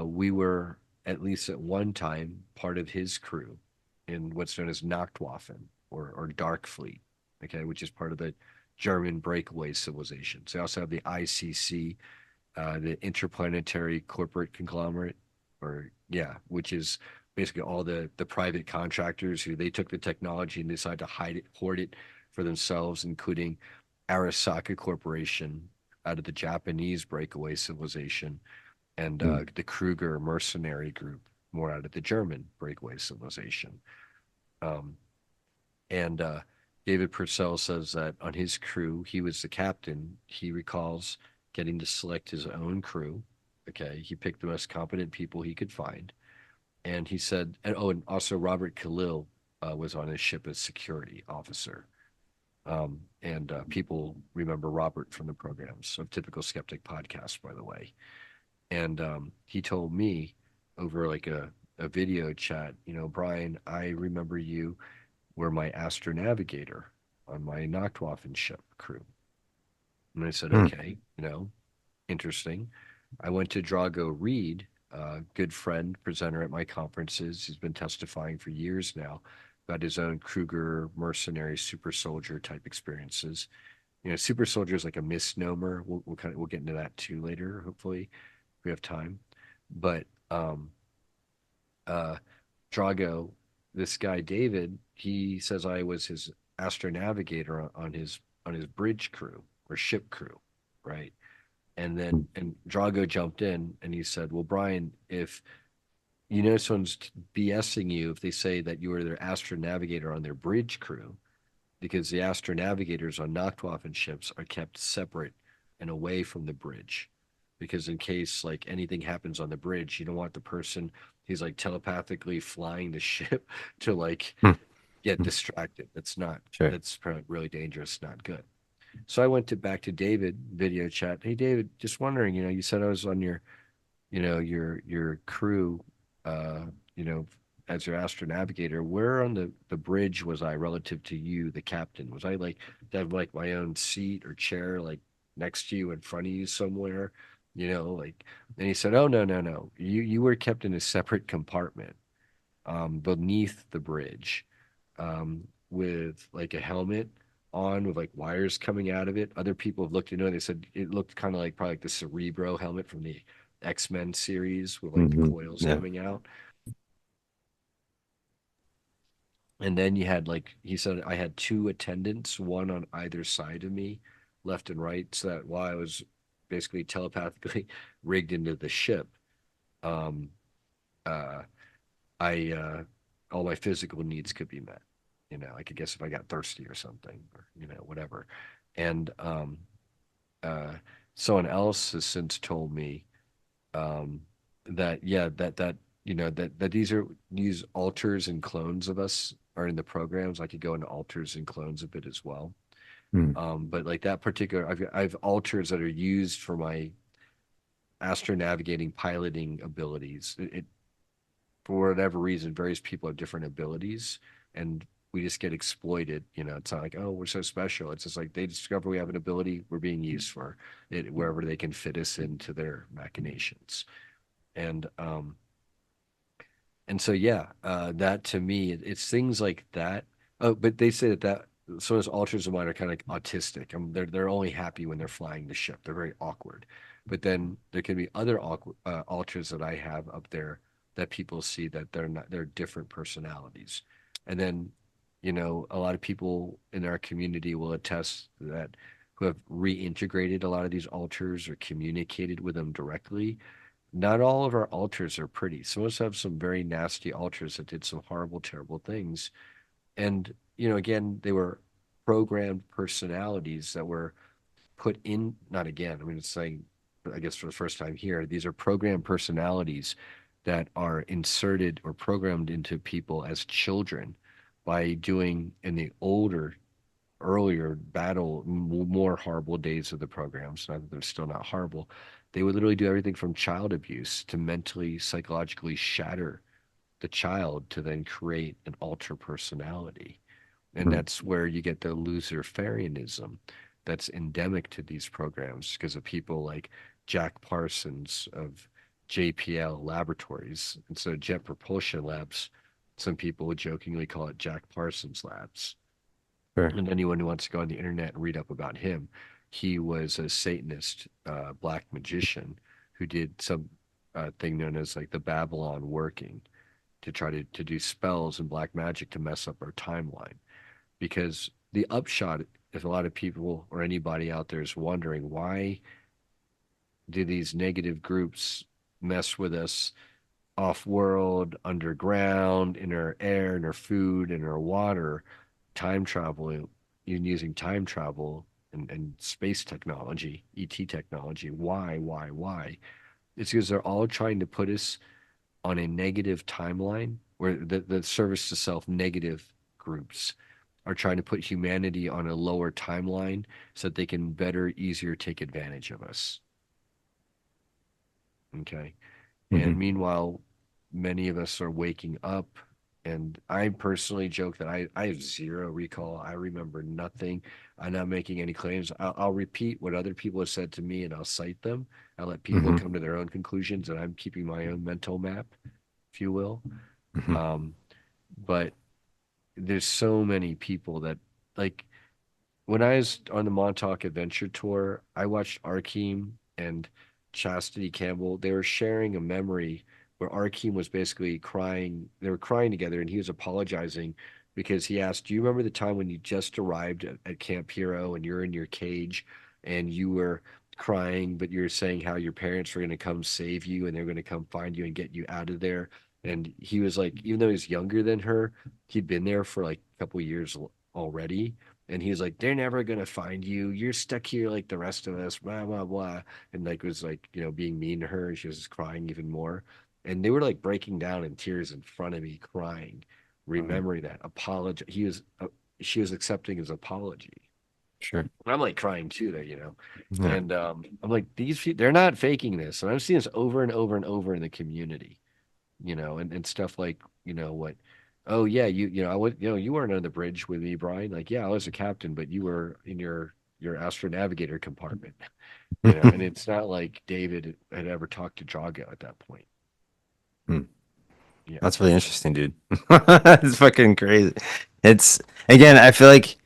We were at least at one time part of his crew in what's known as Nachtwaffen or Dark Fleet, okay, which is part of the German breakaway civilization. So they also have the ICC, the Interplanetary Corporate Conglomerate, or yeah, which is basically all the private contractors who they took the technology and decided to hide it, hoard it for themselves, including Arasaka Corporation out of the Japanese breakaway civilization, and
Mm.
the Kruger mercenary group more out of the German breakaway civilization. Um, and David Purcell says that on his crew, he was the captain. He recalls getting to select his own crew. Okay, he picked the most competent people he could find, and he said, and oh, and also Robert Khalil was on his ship as security officer. And people remember Robert from the programs of Typical Skeptic podcast, by the way. And he told me over like a video chat, Brian, I remember you were my astronavigator on my Nachtwaffen ship crew. And I said,
Mm.
okay, interesting. I went to Drago Reed, a good friend, presenter at my conferences. He's been testifying for years now about his own Kruger mercenary super soldier type experiences. Super soldier is like a misnomer. We'll get into that too later, hopefully, if we have time. But uh, Drago, this guy David, he says I was his astronavigator on his bridge crew or ship crew, right? And Drago jumped in and he said, "Well, Brian, if someone's BSing you if they say that you were their astronavigator on their bridge crew, because the astronavigators on Nachtwaffen ships are kept separate and away from the bridge, because in case like anything happens on the bridge, you don't want the person who's like telepathically flying the ship to like
Mm.
get
Mm.
distracted.
Sure.
That's probably really dangerous, not good." So I went to back to David video chat. Hey David, just wondering, you said I was on your crew, uh, you know, as your astronavigator. Where on the bridge was I relative to you, the captain? Was I like to have like my own seat or chair like next to you in front of you somewhere? Like, and he said, "Oh no, no, no. You were kept in a separate compartment beneath the bridge, with like a helmet on with like wires coming out of it. Other people have looked into it. They said it looked kind of like probably like the Cerebro helmet from the X-Men series with like the
Hmm.
coils
Yeah.
coming out. And then you had like he said I had two attendants, one on either side of me, left and right, so that while I was basically telepathically rigged into the ship, um, uh, I all my physical needs could be met. I could guess if I got thirsty or something, or whatever. And uh, someone else has since told me um, that yeah, that these alters and clones of us are in the programs. I could go into alters and clones a bit as well.
Mm.
But like that particular, I've alters that are used for my astronavigating piloting abilities. For whatever reason, various people have different abilities, and we just get exploited. It's not like, oh, we're so special. It's just like they discover we have an ability, we're being used for it wherever they can fit us into their machinations. And so yeah, that to me, it's things like that. Oh, but they say that some of those alters of mine are kind of like autistic. They're only happy when they're flying the ship. They're very awkward. But then there can be other awkward alters that I have up there that people see that they're different personalities. And then, a lot of people in our community will attest to that who have reintegrated a lot of these alters or communicated with them directly. Not all of our altars are pretty. Some of us have some very nasty altars that did some horrible, terrible things. And, again, they were programmed personalities that were put in, not again, I mean, it's saying, I guess for the first time here, these are programmed personalities that are inserted or programmed into people as children by doing in the older earlier battle, more horrible days of the programs, not that they're still not horrible, they would literally do everything from child abuse to mentally, psychologically shatter the child to then create an alter personality. And
Mm.
that's where you get the loser-farianism that's endemic to these programs because of people like Jack Parsons of JPL Laboratories. And so Jet Propulsion Labs, some people would jokingly call it Jack Parsons Labs.
Sure.
And anyone who wants to go on the internet and read up about him, he was a Satanist, black magician who did some thing known as like the Babylon working to try to do spells and black magic to mess up our timeline. Because the upshot, if a lot of people or anybody out there is wondering why do these negative groups mess with us off world, underground, in our air, in our food, in our water, time travel, using time travel and space technology, ET technology. Why? It's because they're all trying to put us on a negative timeline where the service to self negative groups are trying to put humanity on a lower timeline so that they can better, easier take advantage of us. Okay. And
Hmm.
meanwhile, many of us are waking up. And I personally joke that I have zero recall. I remember nothing. I'm not making any claims. I'll repeat what other people have said to me and I'll cite them. I'll let people
Hmm.
come to their own conclusions, and I'm keeping my own mental map, if you will.
Hmm.
Um, but there's so many people that, like, when I was on the Montauk Adventure Tour, I watched Arkeem and Chastity Campbell. They were sharing a memory where Arkeem was basically crying. They were crying together, and he was apologizing because he asked, "Do you remember the time when you just arrived at Camp Hero and you're in your cage and you were crying, but you were saying how your parents were going to come save you and they're going to come find you and get you out of there?" And he was like, even though he's younger than her, he'd been there for like a couple years already, and he was like, "They're never gonna find you. You're stuck here like the rest of us." Blah blah blah. And like was like being mean to her, and she was just crying even more. And they were like breaking down in tears in front of me, crying,
Hmm.
remembering that apology. She was accepting his apology.
Sure.
And I'm like crying too, there.
Yeah.
And I'm like, they're not faking this, and I'm seeing this over and over and over in the community, and stuff like, what, oh yeah, I would, you weren't on the bridge with me, Brian. Like, yeah, I was a captain, but you were in your astronavigator compartment, and it's not like David had ever talked to Drago at that point.
Hmm.
Yeah.
That's really interesting, dude. It's fucking crazy. It's again, I feel like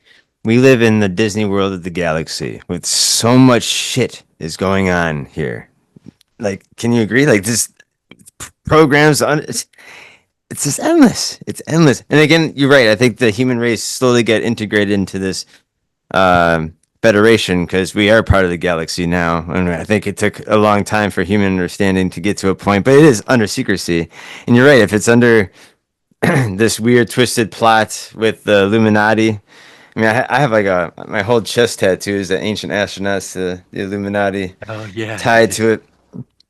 we live in the Disney world of the galaxy with so much shit is going on here. Like, can you agree? Like this programs on it's just endless. It's endless. And again, you're right. I think the human race slowly get integrated into this federation because we are part of the galaxy now. And I think it took a long time for human understanding to get to a point, but it is under secrecy. And you're right. If it's under this weird twisted plot with the Illuminati. I mean, I have like my whole chest tattoo is the ancient astronauts, the Illuminati
Oh yeah.
tied to it.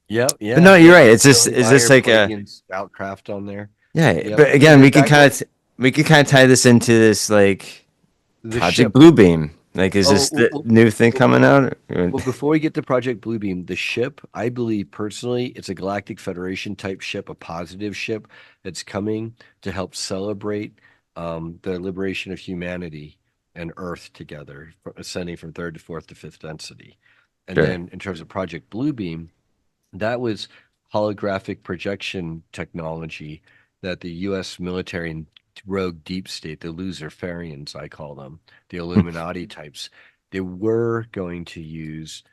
Yep.
But
Yeah.
no, you're
Yeah.
right. It's just
Billy
is this
Meyer
like a
Palladian Scoutcraft on there.
yeah?
Yep.
But
And
again,
then back when
we could kind of tie this into this like
the
Project
ship.
Bluebeam. Like, is
Oh,
this the new thing coming out?
well, before we get to Project Bluebeam, the ship, I believe personally, it's a Galactic Federation type ship, a positive ship that's coming to help celebrate the liberation of humanity and Earth together, ascending from third to fourth to fifth density. And
Sure.
then in terms of Project Bluebeam, that was holographic projection technology that the U.S. military and rogue deep state, the Luciferians, I call them, the Illuminati types, they were going to use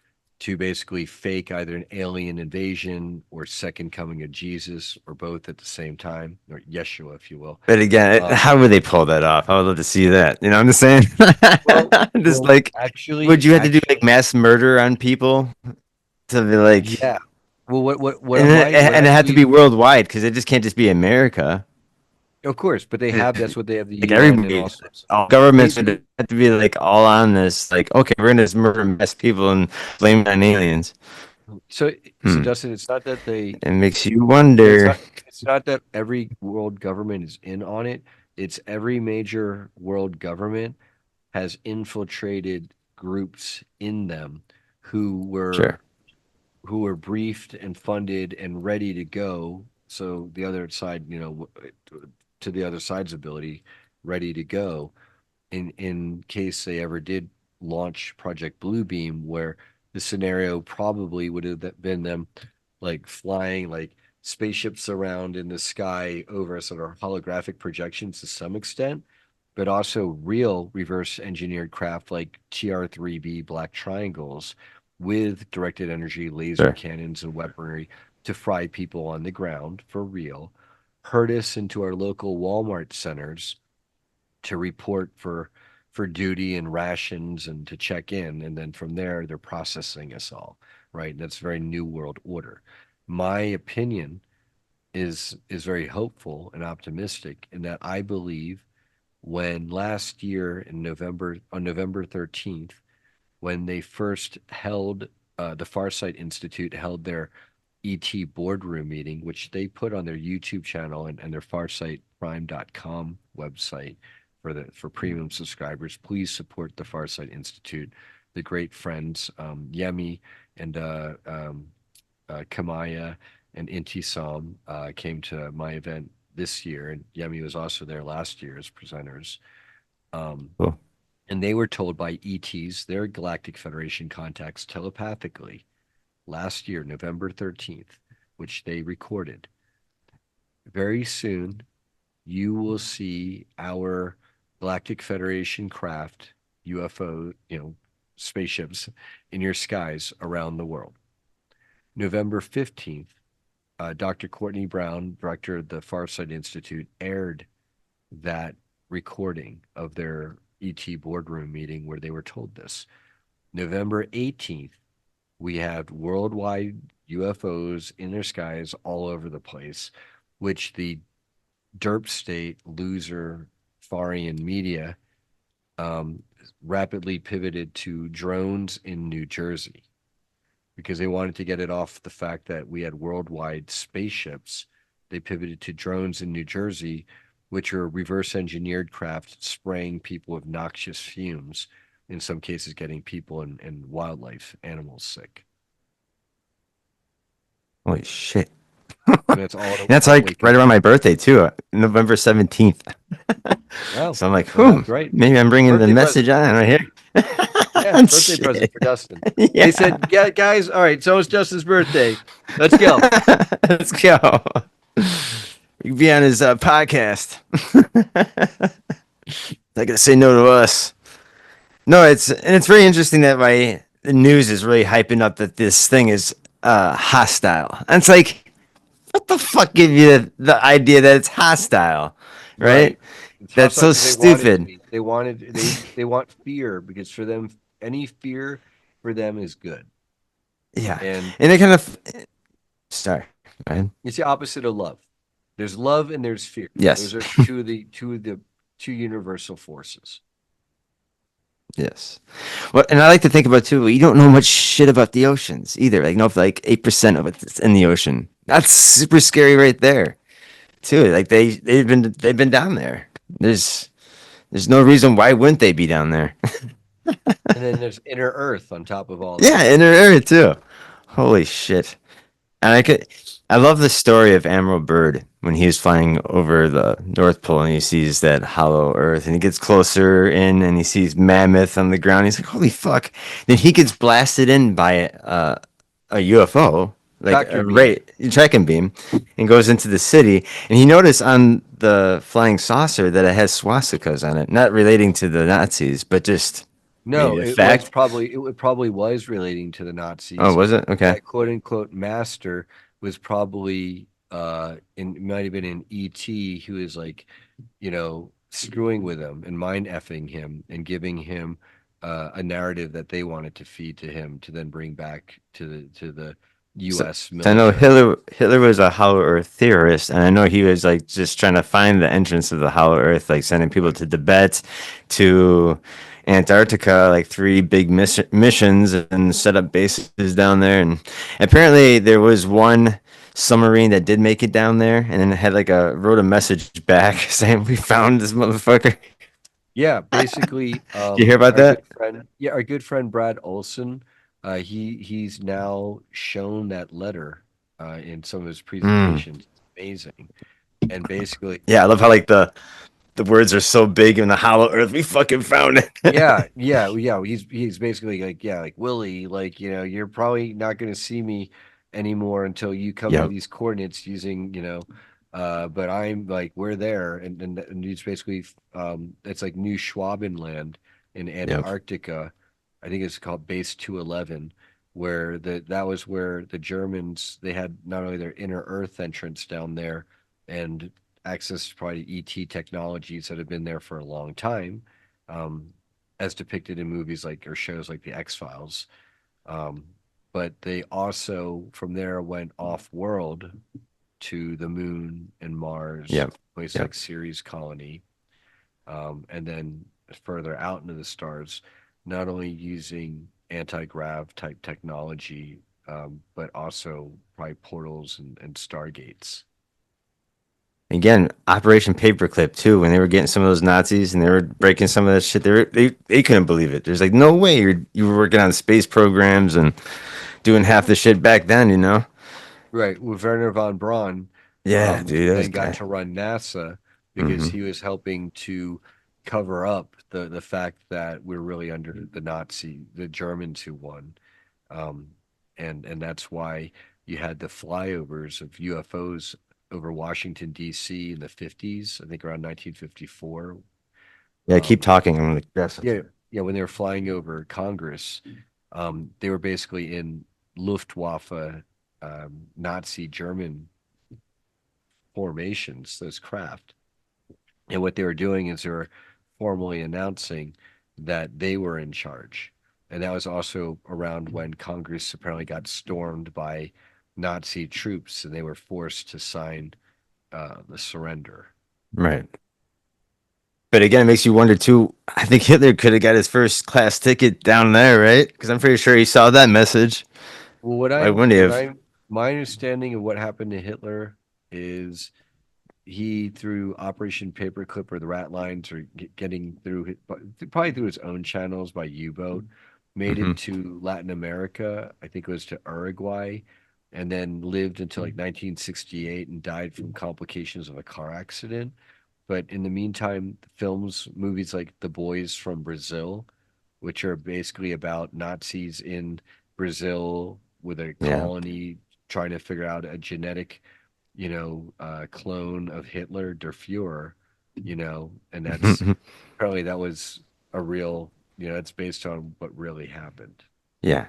to basically fake either an alien invasion or second coming of Jesus or both at the same time, or Yeshua, if you will.
But again,
Um,
how would they pull that off? I would love to see that. You know what I'm just saying?
well,
Just like, would you have to do like
actually,
mass murder on people to be like,
yeah. Well, what what
and
I
it had to
believe,
be worldwide because it just can't just be America.
of course, but that's what they have the
Like
UN and
everybody,
also.
all governments would
Basically,
have to be like all on this. Like, okay, we're gonna just murder mass people and blame it on aliens.
so
Hmm.
Dustin, it's not that they,
It makes you
and it's
wonder.
not it's not that every world government is in on it. It's every major world government has infiltrated groups in them who were
Sure.
who were briefed and funded and ready to go. So the other side, to the other side's ability, ready to go in case they ever did launch Project Bluebeam, where the scenario probably would have been them like flying like spaceships around in the sky over sort of holographic projections to some extent, but also real reverse engineered craft like TR-3B Black Triangles with directed energy laser
Sure.
cannons and weaponry to fry people on the ground for real, herd us into our local Walmart centers to report for duty and rations and to check in, and then from there they're processing us all, right? That's very new world order. My opinion is very hopeful and optimistic in that I believe when last year in November, on November 13th, when they first held the Farsight Institute held their ET boardroom meeting, which they put on their YouTube channel and their farsightprime.com website for premium subscribers. Please support the Farsight Institute. The great friends Yemi and Kamaya and Intisam came to my event this year, and Yemi was also there last year as presenters. Um,
Cool.
and they were told by ETs, their Galactic Federation contacts, telepathically last year, November 13th, which they recorded. Very soon, you will see our Galactic Federation craft, UFO, spaceships in your skies around the world. November 15th, Dr. Courtney Brown, director of the Farsight Institute, aired that recording of their ET boardroom meeting where they were told this. November 18th, we have worldwide UFOs in their skies all over the place, which the derp state loser Farian media rapidly pivoted to drones in New Jersey because they wanted to get it off the fact that we had worldwide spaceships. They pivoted to drones in New Jersey, which are reverse engineered craft spraying people with noxious fumes, in some cases getting people and wildlife, animals sick.
Holy shit.
And that's
That's
all the way
like right
from
around my birthday too, November 17th.
wow.
So I'm like,
Well, that's great.
maybe I'm bringing the
Birthday
message
present.
on right
Yeah,
here.
birthday present
Shit.
for Dustin. They
Yeah.
said, yeah, guys, all right, so it's Dustin's birthday. Let's go.
Let's go. We can be on his podcast. Not gonna say no to us. No, it's very interesting that the news is really hyping up that this thing is hostile. And it's like, what the fuck give you the idea that it's hostile, right?
Right. It's
That's
hostile
so
because they want it to
stupid.
be. They want fear because for them, any fear for them is good.
Yeah,
And
and it kind of sorry, right?
it's the opposite of love. There's love and there's fear. Those
Yes,
are two universal forces.
yes. Well, and I like to think about too. You don't know much shit about the oceans either. Like, if like 8% of it's in the ocean. That's super scary right there too. Like they've been down there. There's no reason why wouldn't they be down there.
And then there's inner earth on top of all
Yeah,
that.
in her area too. Holy shit. And I love the story of Admiral Byrd when he was flying over the North Pole and he sees that hollow Earth and he gets closer in and he sees mammoth on the ground. He's like, "Holy fuck!" Then he gets blasted in by a UFO, like
Tractor
a
beam.
tracking beam, and goes into the city. And he noticed on the flying saucer that it has swastikas on it, not relating to the Nazis, but just maybe
No,
the fact.
it probably was relating to the
Oh,
Nazis.
was it? Okay.
That quote unquote master was probably might have been an ET who is like, screwing with him and mind effing him and giving him a narrative that they wanted to feed to him to then bring back to the
So,
US
so I know
military.
Hitler was a Hollow Earth theorist, and I know he was like just trying to find the entrance of the Hollow Earth, like sending people
Right.
to Tibet, to Antarctica, like three big missions, and set up bases down there. And apparently, there was one submarine that did make it down there, and then it had like wrote a message back saying, "We found this motherfucker."
Yeah, basically,
Did you hear about
our
that?
good friend, yeah, our good friend Brad Olson, he's now shown that letter in some of his
Mm.
presentations. It's amazing. And basically,
Yeah, I love how like the words are so big in the hollow earth. We fucking found it.
yeah. He's basically like, yeah, like Willie, like, you're probably not going to see me anymore until you come to
Yep.
these coordinates using, but I'm like, we're there, and it's basically, it's like New Schwabenland in
Yep.
Antarctica. I think it's called Base 211, where that was where the Germans, they had not only their inner Earth entrance down there and access to probably ET technologies that have been there for a long time, um, as depicted in movies like or shows like the X Files. Um, but they also from there went off world to the moon and Mars,
Yep.
places
Yep.
like Ceres Colony, and then further out into the stars, not only using anti-grav type technology, but also probably portals and stargates.
Again, Operation Paperclip too. When they were getting some of those Nazis and they were breaking some of that shit, they couldn't believe it. There's like no way you were working on space programs and doing half the shit back then. You know?
Right, with Werner von Braun,
Yeah,
who
dude, that
then got
guy.
to run NASA because
Hmm.
he was helping to cover up the fact that we're really under the Germans who won, um, and that's why you had the flyovers of UFOs over Washington D.C. in the 50s, I think around 1954.
Yeah, keep
Um,
talking. I'm like, yes.
yeah, yeah, when they were flying over Congress, they were basically in Luftwaffe, Nazi German formations, those craft. And what they were doing is they were formally announcing that they were in charge. And that was also around when Congress apparently got stormed by Nazi troops and they were forced to sign the surrender.
Right. But again, it makes you wonder too. I think Hitler could have got his first class ticket down there, right? Because I'm pretty sure he saw that message.
Well,
Why wouldn't he have?
my understanding of what happened to Hitler is he through Operation Paperclip or the Rat Lines or getting through probably through his own channels by U-boat, made
Hmm.
it to Latin America. I think it was to Uruguay, and then lived until like 1968 and died from complications of a car accident. But in the meantime, movies like The Boys from Brazil, which are basically about Nazis in Brazil with a
Yeah.
colony trying to figure out a genetic, clone of Hitler, Der Fuhrer, and that's apparently that was a real, it's based on what really happened.
Yeah.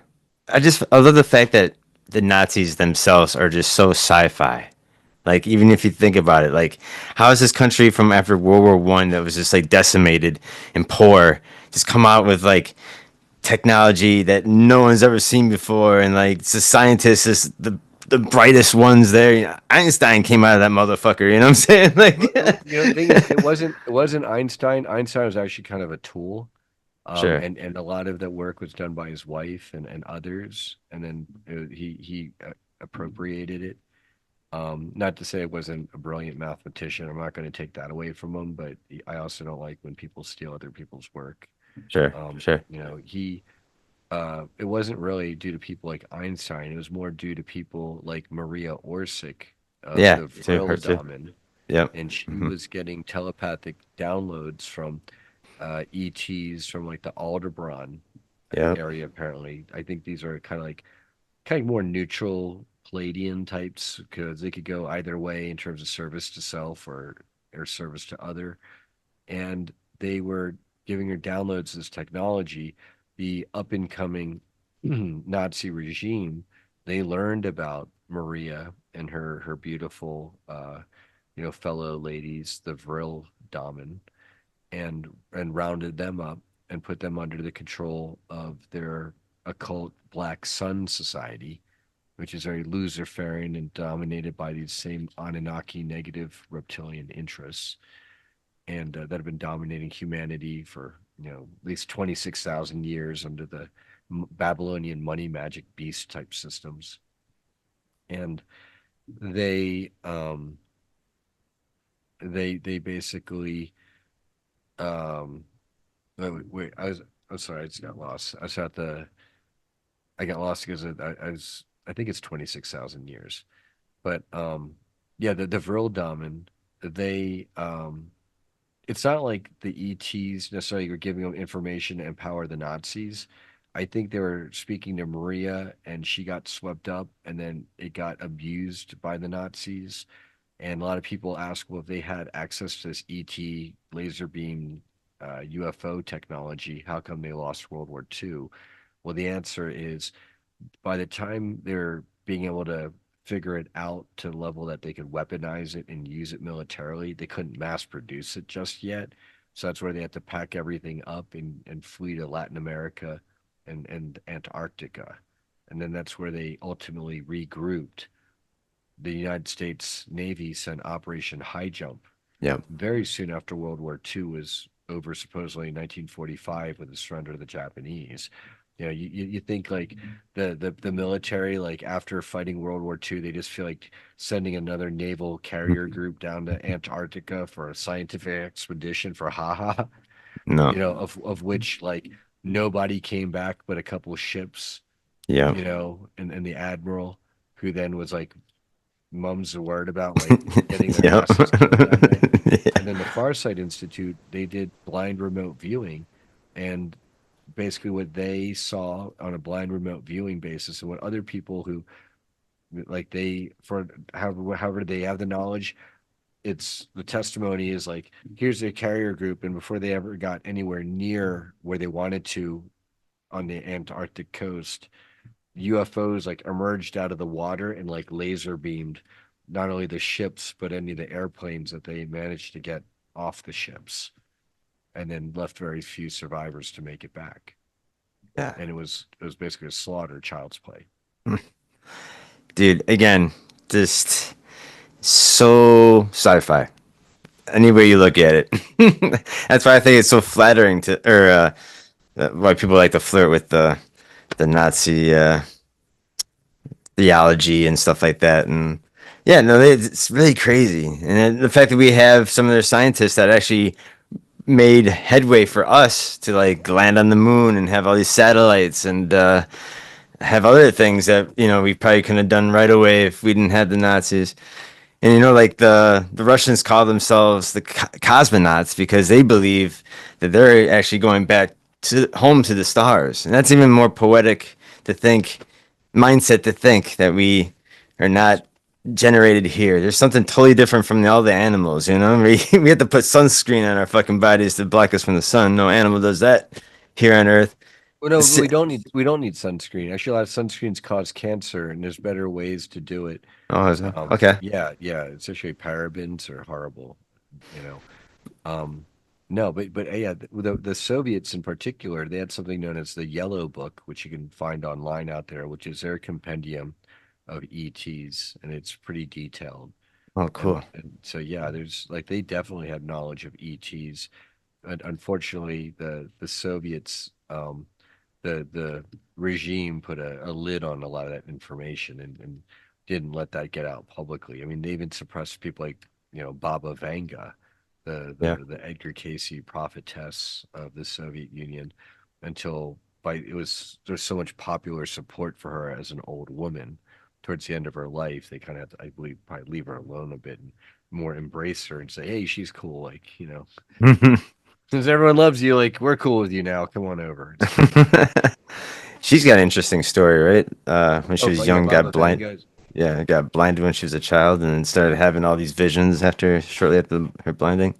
I love the fact that the Nazis themselves are just so sci-fi. Like even if you think about it, like how is this country from after World War I that was just like decimated and poor just come out with like technology that no one's ever seen before, and like the scientists is the brightest ones there. You know, Einstein came out of that motherfucker. You know what I'm saying? Like,
The thing is, it wasn't Einstein. Einstein was actually kind of a tool.
sure,
And a lot of that work was done by his wife and others, and then he appropriated it. Not to say it wasn't a brilliant mathematician. I'm not going to take that away from him, but I also don't like when people steal other people's work.
sure, sure.
It wasn't really due to people like Einstein. It was more due to people like Maria Orsic of
Yeah,
the
too.
Vril
Her too.
Damen,
Yep.
and she
Hmm.
was getting telepathic downloads from ETs from like the Aldebaran
Yep.
area. Apparently, I think these are kind of more neutral Palladian types because they could go either way in terms of service to self or service to other. And they were giving her downloads this technology. The up and coming Nazi regime, they learned about Maria and her beautiful fellow ladies, the Vril Damen, and rounded them up and put them under the control of their occult Black Sun Society, which is very Luciferian and dominated by these same Anunnaki negative reptilian interests, and that have been dominating humanity for at least 26,000 years under the Babylonian money magic beast type systems. And they they basically wait, I'm sorry, I just got lost. I got lost because I think it's 26,000 years. But yeah, the Vril Damen, they it's not like the ETs necessarily were giving them information to empower the Nazis. I think they were speaking to Maria and she got swept up and then it got abused by the Nazis. And a lot of people ask, well, if they had access to this ET laser beam UFO technology, how come they lost World War II? Well, the answer is by the time they're being able to figure it out to the level that they could weaponize it and use it militarily, they couldn't mass produce it just yet. So that's where they had to pack everything up and flee to Latin America and Antarctica. And then that's where they ultimately regrouped. The United States Navy sent Operation High Jump
Yeah.
very soon after World War II was over, supposedly in 1945 with the surrender of the Japanese. You think like the military, like after fighting World War II, they just feel like sending another naval carrier group down to Antarctica for a scientific expedition for haha,
No.
of which like nobody came back but a couple ships,
Yeah.
and the admiral who then was like mum's the word about like getting their
Yep.
asses killed that night.
Yeah.
And then the Farsight Institute, they did blind remote viewing, and basically what they saw on a blind remote viewing basis, and what other people who like they for however they have the knowledge, it's the testimony is like here's their carrier group, and before they ever got anywhere near where they wanted to on the Antarctic coast, UFOs like emerged out of the water and like laser beamed not only the ships but any of the airplanes that they managed to get off the ships, and then left very few survivors to make it back.
Yeah.
And it was basically a slaughter, child's play.
Dude, again, just so sci-fi. Any way you look at it. That's why I think it's so flattering to, or why people like to flirt with the Nazi theology and stuff like that. And yeah, no, it's really crazy. And then the fact that we have some of their scientists that actually made headway for us to like land on the moon and have all these satellites and have other things that we probably couldn't have done right away if we didn't have the Nazis. And like the Russians call themselves the cosmonauts because they believe that they're actually going back to home to the stars, and that's even more poetic to think, mindset to think that we are not generated here. There's something totally different from all the animals. We have to put sunscreen on our fucking bodies to block us from the sun. No animal does that here on Earth.
Well, no,
S-
we don't need sunscreen. Actually, a lot of sunscreens cause cancer, and there's better ways to do it.
Oh, is that okay?
Yeah, yeah, especially parabens are horrible, you know. Um, no, but yeah, the Soviets in particular, they had something known as the Yellow Book, which you can find online out there, which is their compendium of ETs, and it's pretty detailed.
Oh,
And,
cool.
and so yeah, there's like they definitely had knowledge of ETs. And unfortunately, the Soviets, the regime put a lid on a lot of that information and didn't let that get out publicly. I mean, they even suppressed people like Baba Vanga, the
Yeah.
the the Edgar Casey prophetess of the Soviet Union, until by it was there's so much popular support for her as an old woman. Towards the end of her life, they kind of had to, I believe, probably leave her alone a bit and more embrace her and say, "Hey, she's cool." Like, since everyone loves you, like we're cool with you now. Come on over. It's cool.
She's got an interesting story, right? When she
Oh,
was
but yeah,
young, got
Baba
blind.
Vanga.
Yeah, got blinded when she was a child, and then started having all these visions shortly after her blinding,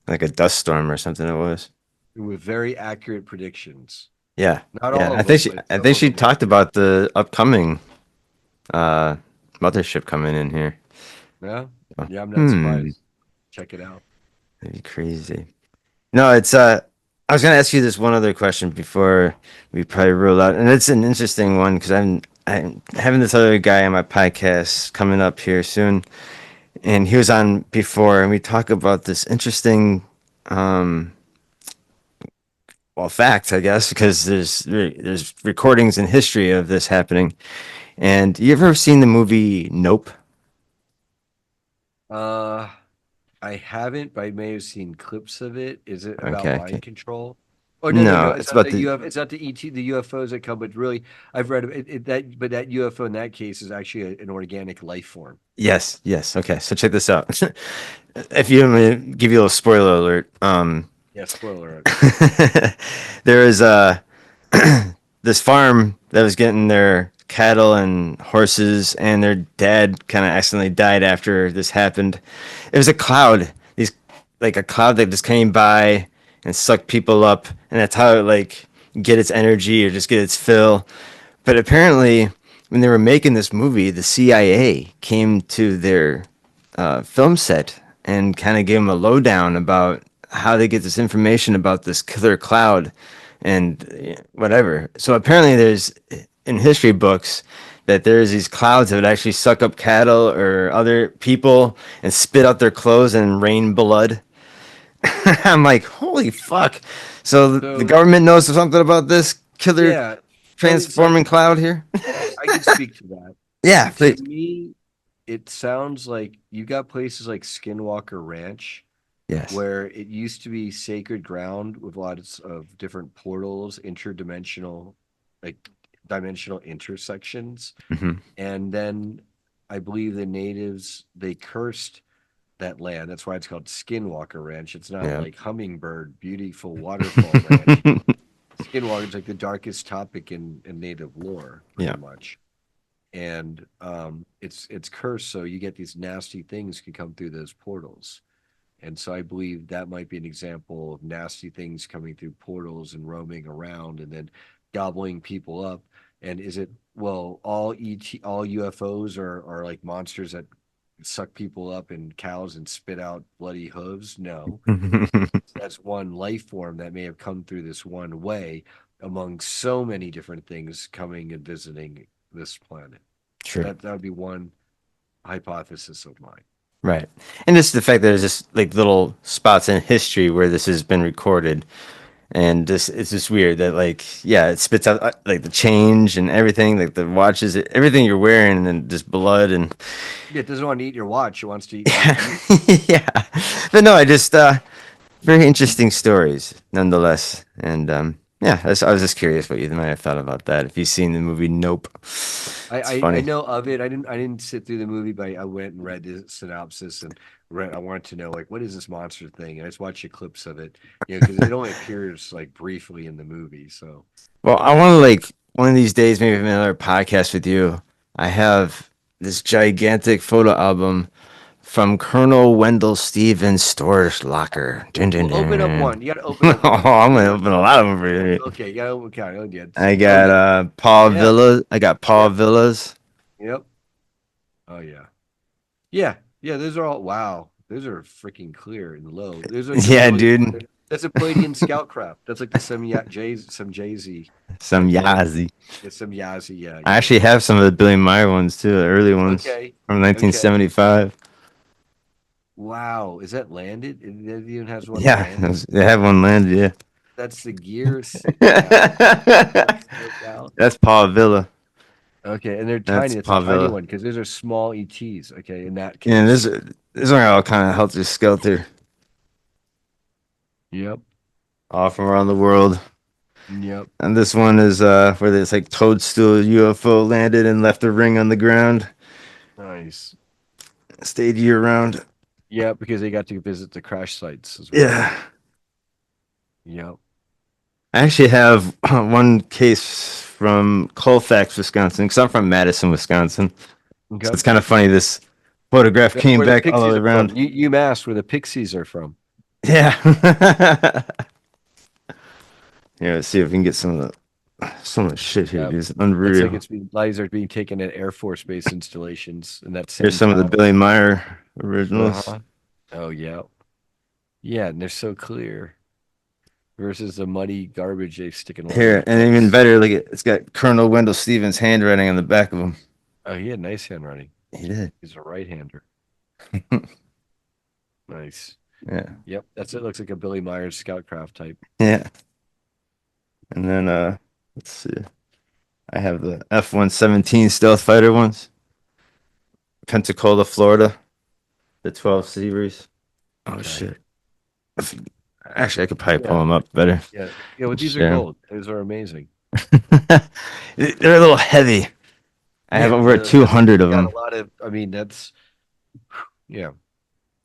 like a dust storm or something. It was.
With very accurate predictions.
Yeah,
Not
yeah.
all of them, but
I
some
think
of
she
them were
talked
very.
about the upcoming uh mothership coming in here.
Yeah,
So,
yeah, I'm not
hmm,
surprised. Check it out.
that'd be crazy. No, it's I was gonna ask you this one other question before we probably rule out, and it's an interesting one because I'm having this other guy on my podcast coming up here soon, and he was on before, and we talk about this interesting, um, well, fact, I guess, because there's recordings in history of this happening. And you ever seen the movie Nope?
Uh, I haven't, but I may have seen clips of it. Is it about
Okay,
mind
okay.
control? Oh no, no, no!
No,
It's
it's
not
about
the
the
UFO. It's not the ET, the UFOs that come. But really, I've read that. But that UFO in that case is actually an organic life form.
yes, yes. Okay, so check this out. If you want me to give you a little spoiler alert,
Yeah, spoiler alert.
there is this farm that was getting their cattle and horses, and their dad kind of accidentally died after this happened. It was a cloud, these like a cloud that just came by and sucked people up, and that's how it like get its energy or just get its fill. But apparently, when they were making this movie, the CIA came to their film set and kind of gave them a lowdown about how they get this information about this killer cloud and whatever. So apparently, there's in history books that there's these clouds that would actually suck up cattle or other people and spit out their clothes and rain blood. I'm like, holy fuck! So the
So
government knows something about this killer
yeah, so
transforming cloud here.
I can speak to that.
Yeah,
To
please.
me, it sounds like you got places like Skinwalker Ranch
Yes.
where it used to be sacred ground with lots of different portals, interdimensional, like dimensional intersections.
Hmm.
And then I believe the natives they cursed that land. That's why it's called Skinwalker Ranch. It's not
Yeah.
like Hummingbird, beautiful waterfall ranch. Skinwalker is like the darkest topic in native lore,
Yeah.
pretty much. And it's cursed, so you get these nasty things can come through those portals. And so I believe that might be an example of nasty things coming through portals and roaming around and then gobbling people up. And is it well, all UFOs are like monsters that suck people up in cows and spit out bloody hooves? No. That's one life form that may have come through this one way among so many different things coming and visiting this planet.
True.
That would be one hypothesis of mine.
Right. And just the fact that there's just like little spots in history where this has been recorded. And this it's just weird that like yeah, it spits out like the change and everything, like the watches, everything you're wearing and just blood and
Yeah, it doesn't want to eat your watch. It wants to eat
yeah.
you.
Yeah. But no, I just very interesting stories nonetheless. And yeah, I was just curious what you might have thought about that if you've seen the movie Nope. It's
I
funny.
know of it. I didn't sit through the movie, but I went and read the synopsis and read. I wanted to know like what is this monster thing, and I just watched the clips of it, because it only appears like briefly in the movie. So
Well, I want to like one of these days maybe have another podcast with you. I have this gigantic photo album from Colonel Wendell Stevens' storage locker. Dun, dun,
well, open up
dun.
one. You got to open
Oh,
up one.
I'm gonna open a lot of them for you.
Okay, you got to open. Okay, oh yeah,
I
oh
got
yeah,
Paul
yeah,
Villa. I got Paul
yep,
Villas.
yep. Oh yeah, yeah, yeah. Those are all wow. Those are freaking clear and low. Those are like the
Yeah,
Billy.
dude.
That's a Palladian scout craft. That's like the some Jay Z
Some
like look.
Yazzie.
It's some Yazzie. Yeah,
I
yeah,
actually
yeah.
have some of the Billy Meyer ones too, the early ones
Okay,
from
okay.
1975.
Wow, is that landed? It even has one
Yeah,
landed.
they have one landed.
That's the gear sticking out.
Yeah.
That's so out.
That's Paul Villa.
Okay, and they're
That's
tiny. It's a
Paul
tiny
Villa.
one because those are small ETs. Okay, in that
Yeah,
case.
this one all kind of helter skelter,
Yep.
all from around the world.
Yep.
And this one is where this like toadstool UFO landed and left a ring on the ground.
Nice.
Stayed year round.
Yeah, because they got to visit the crash sites as well.
Yeah.
Yep.
I actually have one case from Colfax, Wisconsin, because I'm from Madison, Wisconsin. So
Okay.
it's kind of funny. This photograph
That's
came
where the
back all the
Pixies
way
are from.
around.
UMass, where the Pixies are from.
Yeah. Yeah, let's see if we can get some of the shit here,
Yep.
dude. It's
Looks like
unreal.
it's being lives are being taken at Air Force Base installations in that
Here's
same
some of the
tower.
Billy Meyer originals.
Uh-huh. Oh yeah. Yeah, and they're so clear versus the muddy garbage they stick in
Here, and even
landfills.
better, look at it's got Colonel Wendell Stevens' handwriting on the back of them.
Oh, he had nice handwriting.
He did.
He's a right-hander. Nice.
Yeah.
Yep, that's it. Looks like a Billy Myers Scoutcraft type.
Yeah. And then let's see. I have the F-117 stealth fighter ones. Pensacola, Florida. The 12 series. Oh
Okay.
shit. Actually, I could probably pull
Yeah.
them up better
Yeah. Yeah. But
and
these are
share
gold. Those are amazing.
'em. They're a little heavy. I have
Yeah.
over
No, that's,
200
you
of
got a
them.
lot of, I mean, that's, yeah.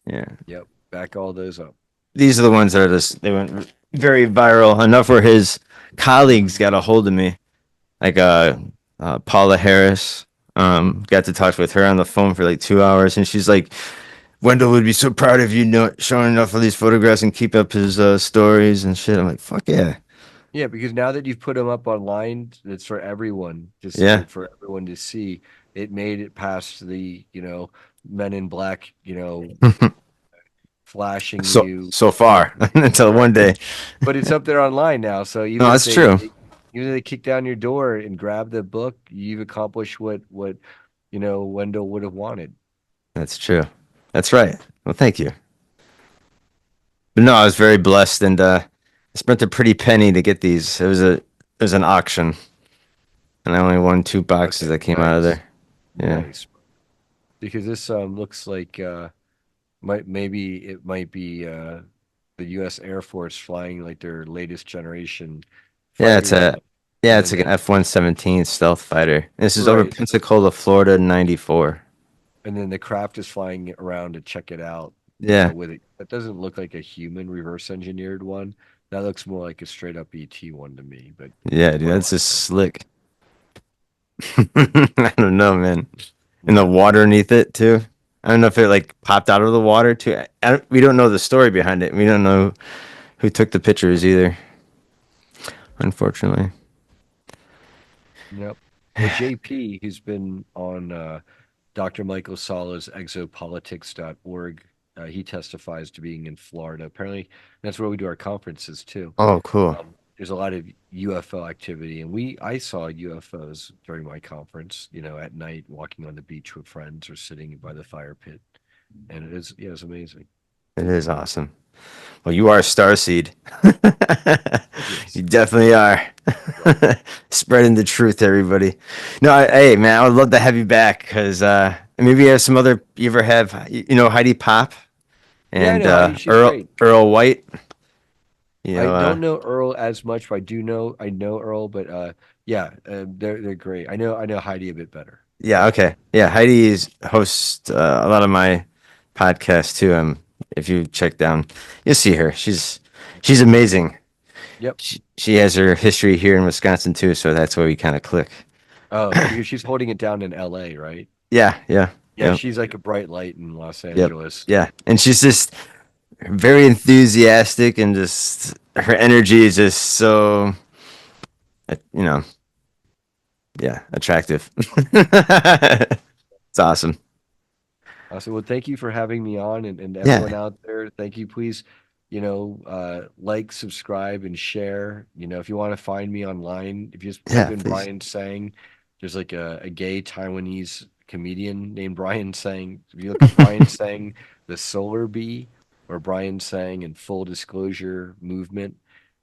Yeah.
Yep. Back all those up.
These are the ones that are just, they went very viral enough where his colleagues got a hold of me. Like Paula Harris. Got to talk with her on the phone for like 2 hours, and she's like, Wendell would be so proud of you know, showing enough of these photographs and keep up his stories and shit. I'm like, fuck yeah.
Yeah, because now that you've put them up online, it's for everyone, just
Yeah.
like for everyone to see. It made it past the, men in black, flashing you,
So far until
right?
one day.
But it's up there online now. So
No, that's true.
even if they kick down your door and grab the book, you've accomplished what Wendell would have wanted.
That's true. That's right. Well, thank you. But no, I was very blessed, and I spent a pretty penny to get these. It was an auction, and I only won two boxes
Okay,
that came out of
nice,
there. Yeah.
nice. Because this looks like maybe it might be the U.S. Air Force flying like their latest generation
Yeah,
fighter jet,
it's
and
like an
then
F-117 stealth fighter. This is over
right,
Pensacola, Florida, 94.
and then the craft is flying around to check it out.
Yeah.
With it, that doesn't look like a human reverse engineered one. That looks more like a straight up ET one to me. But
Yeah, dude,
what do
that's
I
just
know?
slick. I don't know, man. And the
Yeah,
water underneath it too. I don't know if it like popped out of the water too. We don't know the story behind it. We don't know who took the pictures either, unfortunately.
yep. Well, JP, who's been on Dr. Michael Sala's exopolitics.org. He testifies to being in Florida. Apparently, that's where we do our conferences too.
Oh, cool.
There's a lot of UFO activity, and I saw UFOs during my conference. At night, walking on the beach with friends or sitting by the fire pit, and it's amazing.
It is awesome. Well, you are a star seed.
Yes,
You definitely are.
right.
Spreading the truth to everybody. No, hey man, I would love to have you back because maybe you have some other. You ever have Heidi Pop
Yeah, I
and
know Heidi. She's
Earl
great.
Earl White. You
I
know,
don't know Earl as much, but I know Earl, but yeah, they're great. I know Heidi a bit better.
yeah,
Definitely.
okay, yeah. Heidi is hosts a lot of my podcasts too. If you check down, you'll see her. She's amazing.
Yep.
She has her history here in Wisconsin too, so that's where we kind of click.
Oh, because she's holding it down in LA, right?
Yeah, yeah,
Yeah,
yeah,
she's like a bright light in Los
yep,
Angeles.
yeah. And she's just very enthusiastic and just her energy is just so, you know, yeah, attractive. It's awesome.
So, well, thank you for having me on, and everyone
Yeah,
out there. Thank you. Please, like, subscribe, and share. If you want to find me online, if you just type
yeah,
in
please.
Brian Sang, there's like a gay Taiwanese comedian named Brian Sang. If you look up Brian Sang, the Solar Bee, or Brian Sang and Full Disclosure Movement,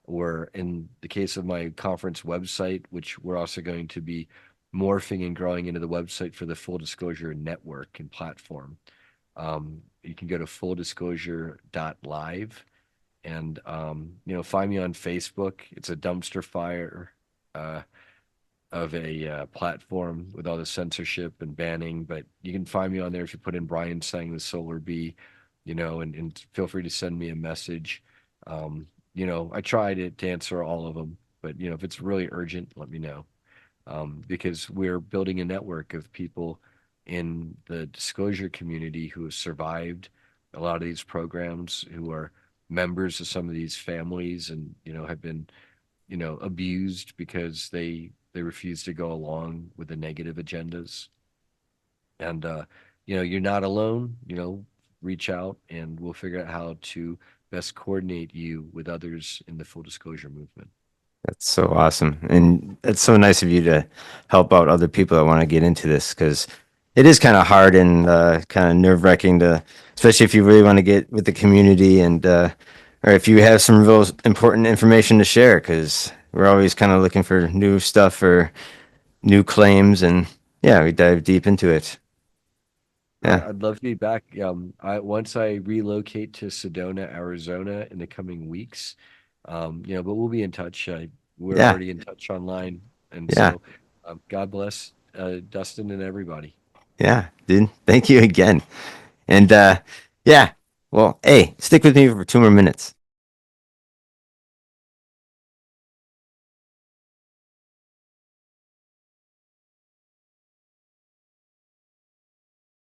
or in the case of my conference website, which we're also going to be morphing and growing into the website for the Full Disclosure Network and platform. You can go to fulldisclosure.live and find me on Facebook. It's a dumpster fire uh, of a platform with all the censorship and banning, but you can find me on there if you put in Brian Sang the Solar Bee, and feel free to send me a message. I try to answer all of them, but if it's really urgent, let me know, because we're building a network of people in the disclosure community who have survived a lot of these programs, who are members of some of these families, and have been abused because they refuse to go along with the negative agendas. And you're not alone. Reach out, and we'll figure out how to best coordinate you with others in the full disclosure movement.
That's so awesome. And it's so nice of you to help out other people that want to get into this because it is kind of hard and kind of nerve-wracking to, especially if you really want to get with the community and or if you have some real important information to share because we're always kind of looking for new stuff or new claims and yeah, we dive deep into it. Yeah.
I'd love to be back. Once I relocate to Sedona, Arizona in the coming weeks, but we'll be in touch. We're
Yeah.
already in touch online, and
Yeah.
so God bless Dustin and everybody.
Yeah, dude. Thank you again. And yeah. Well, hey, stick with me for 2 more minutes.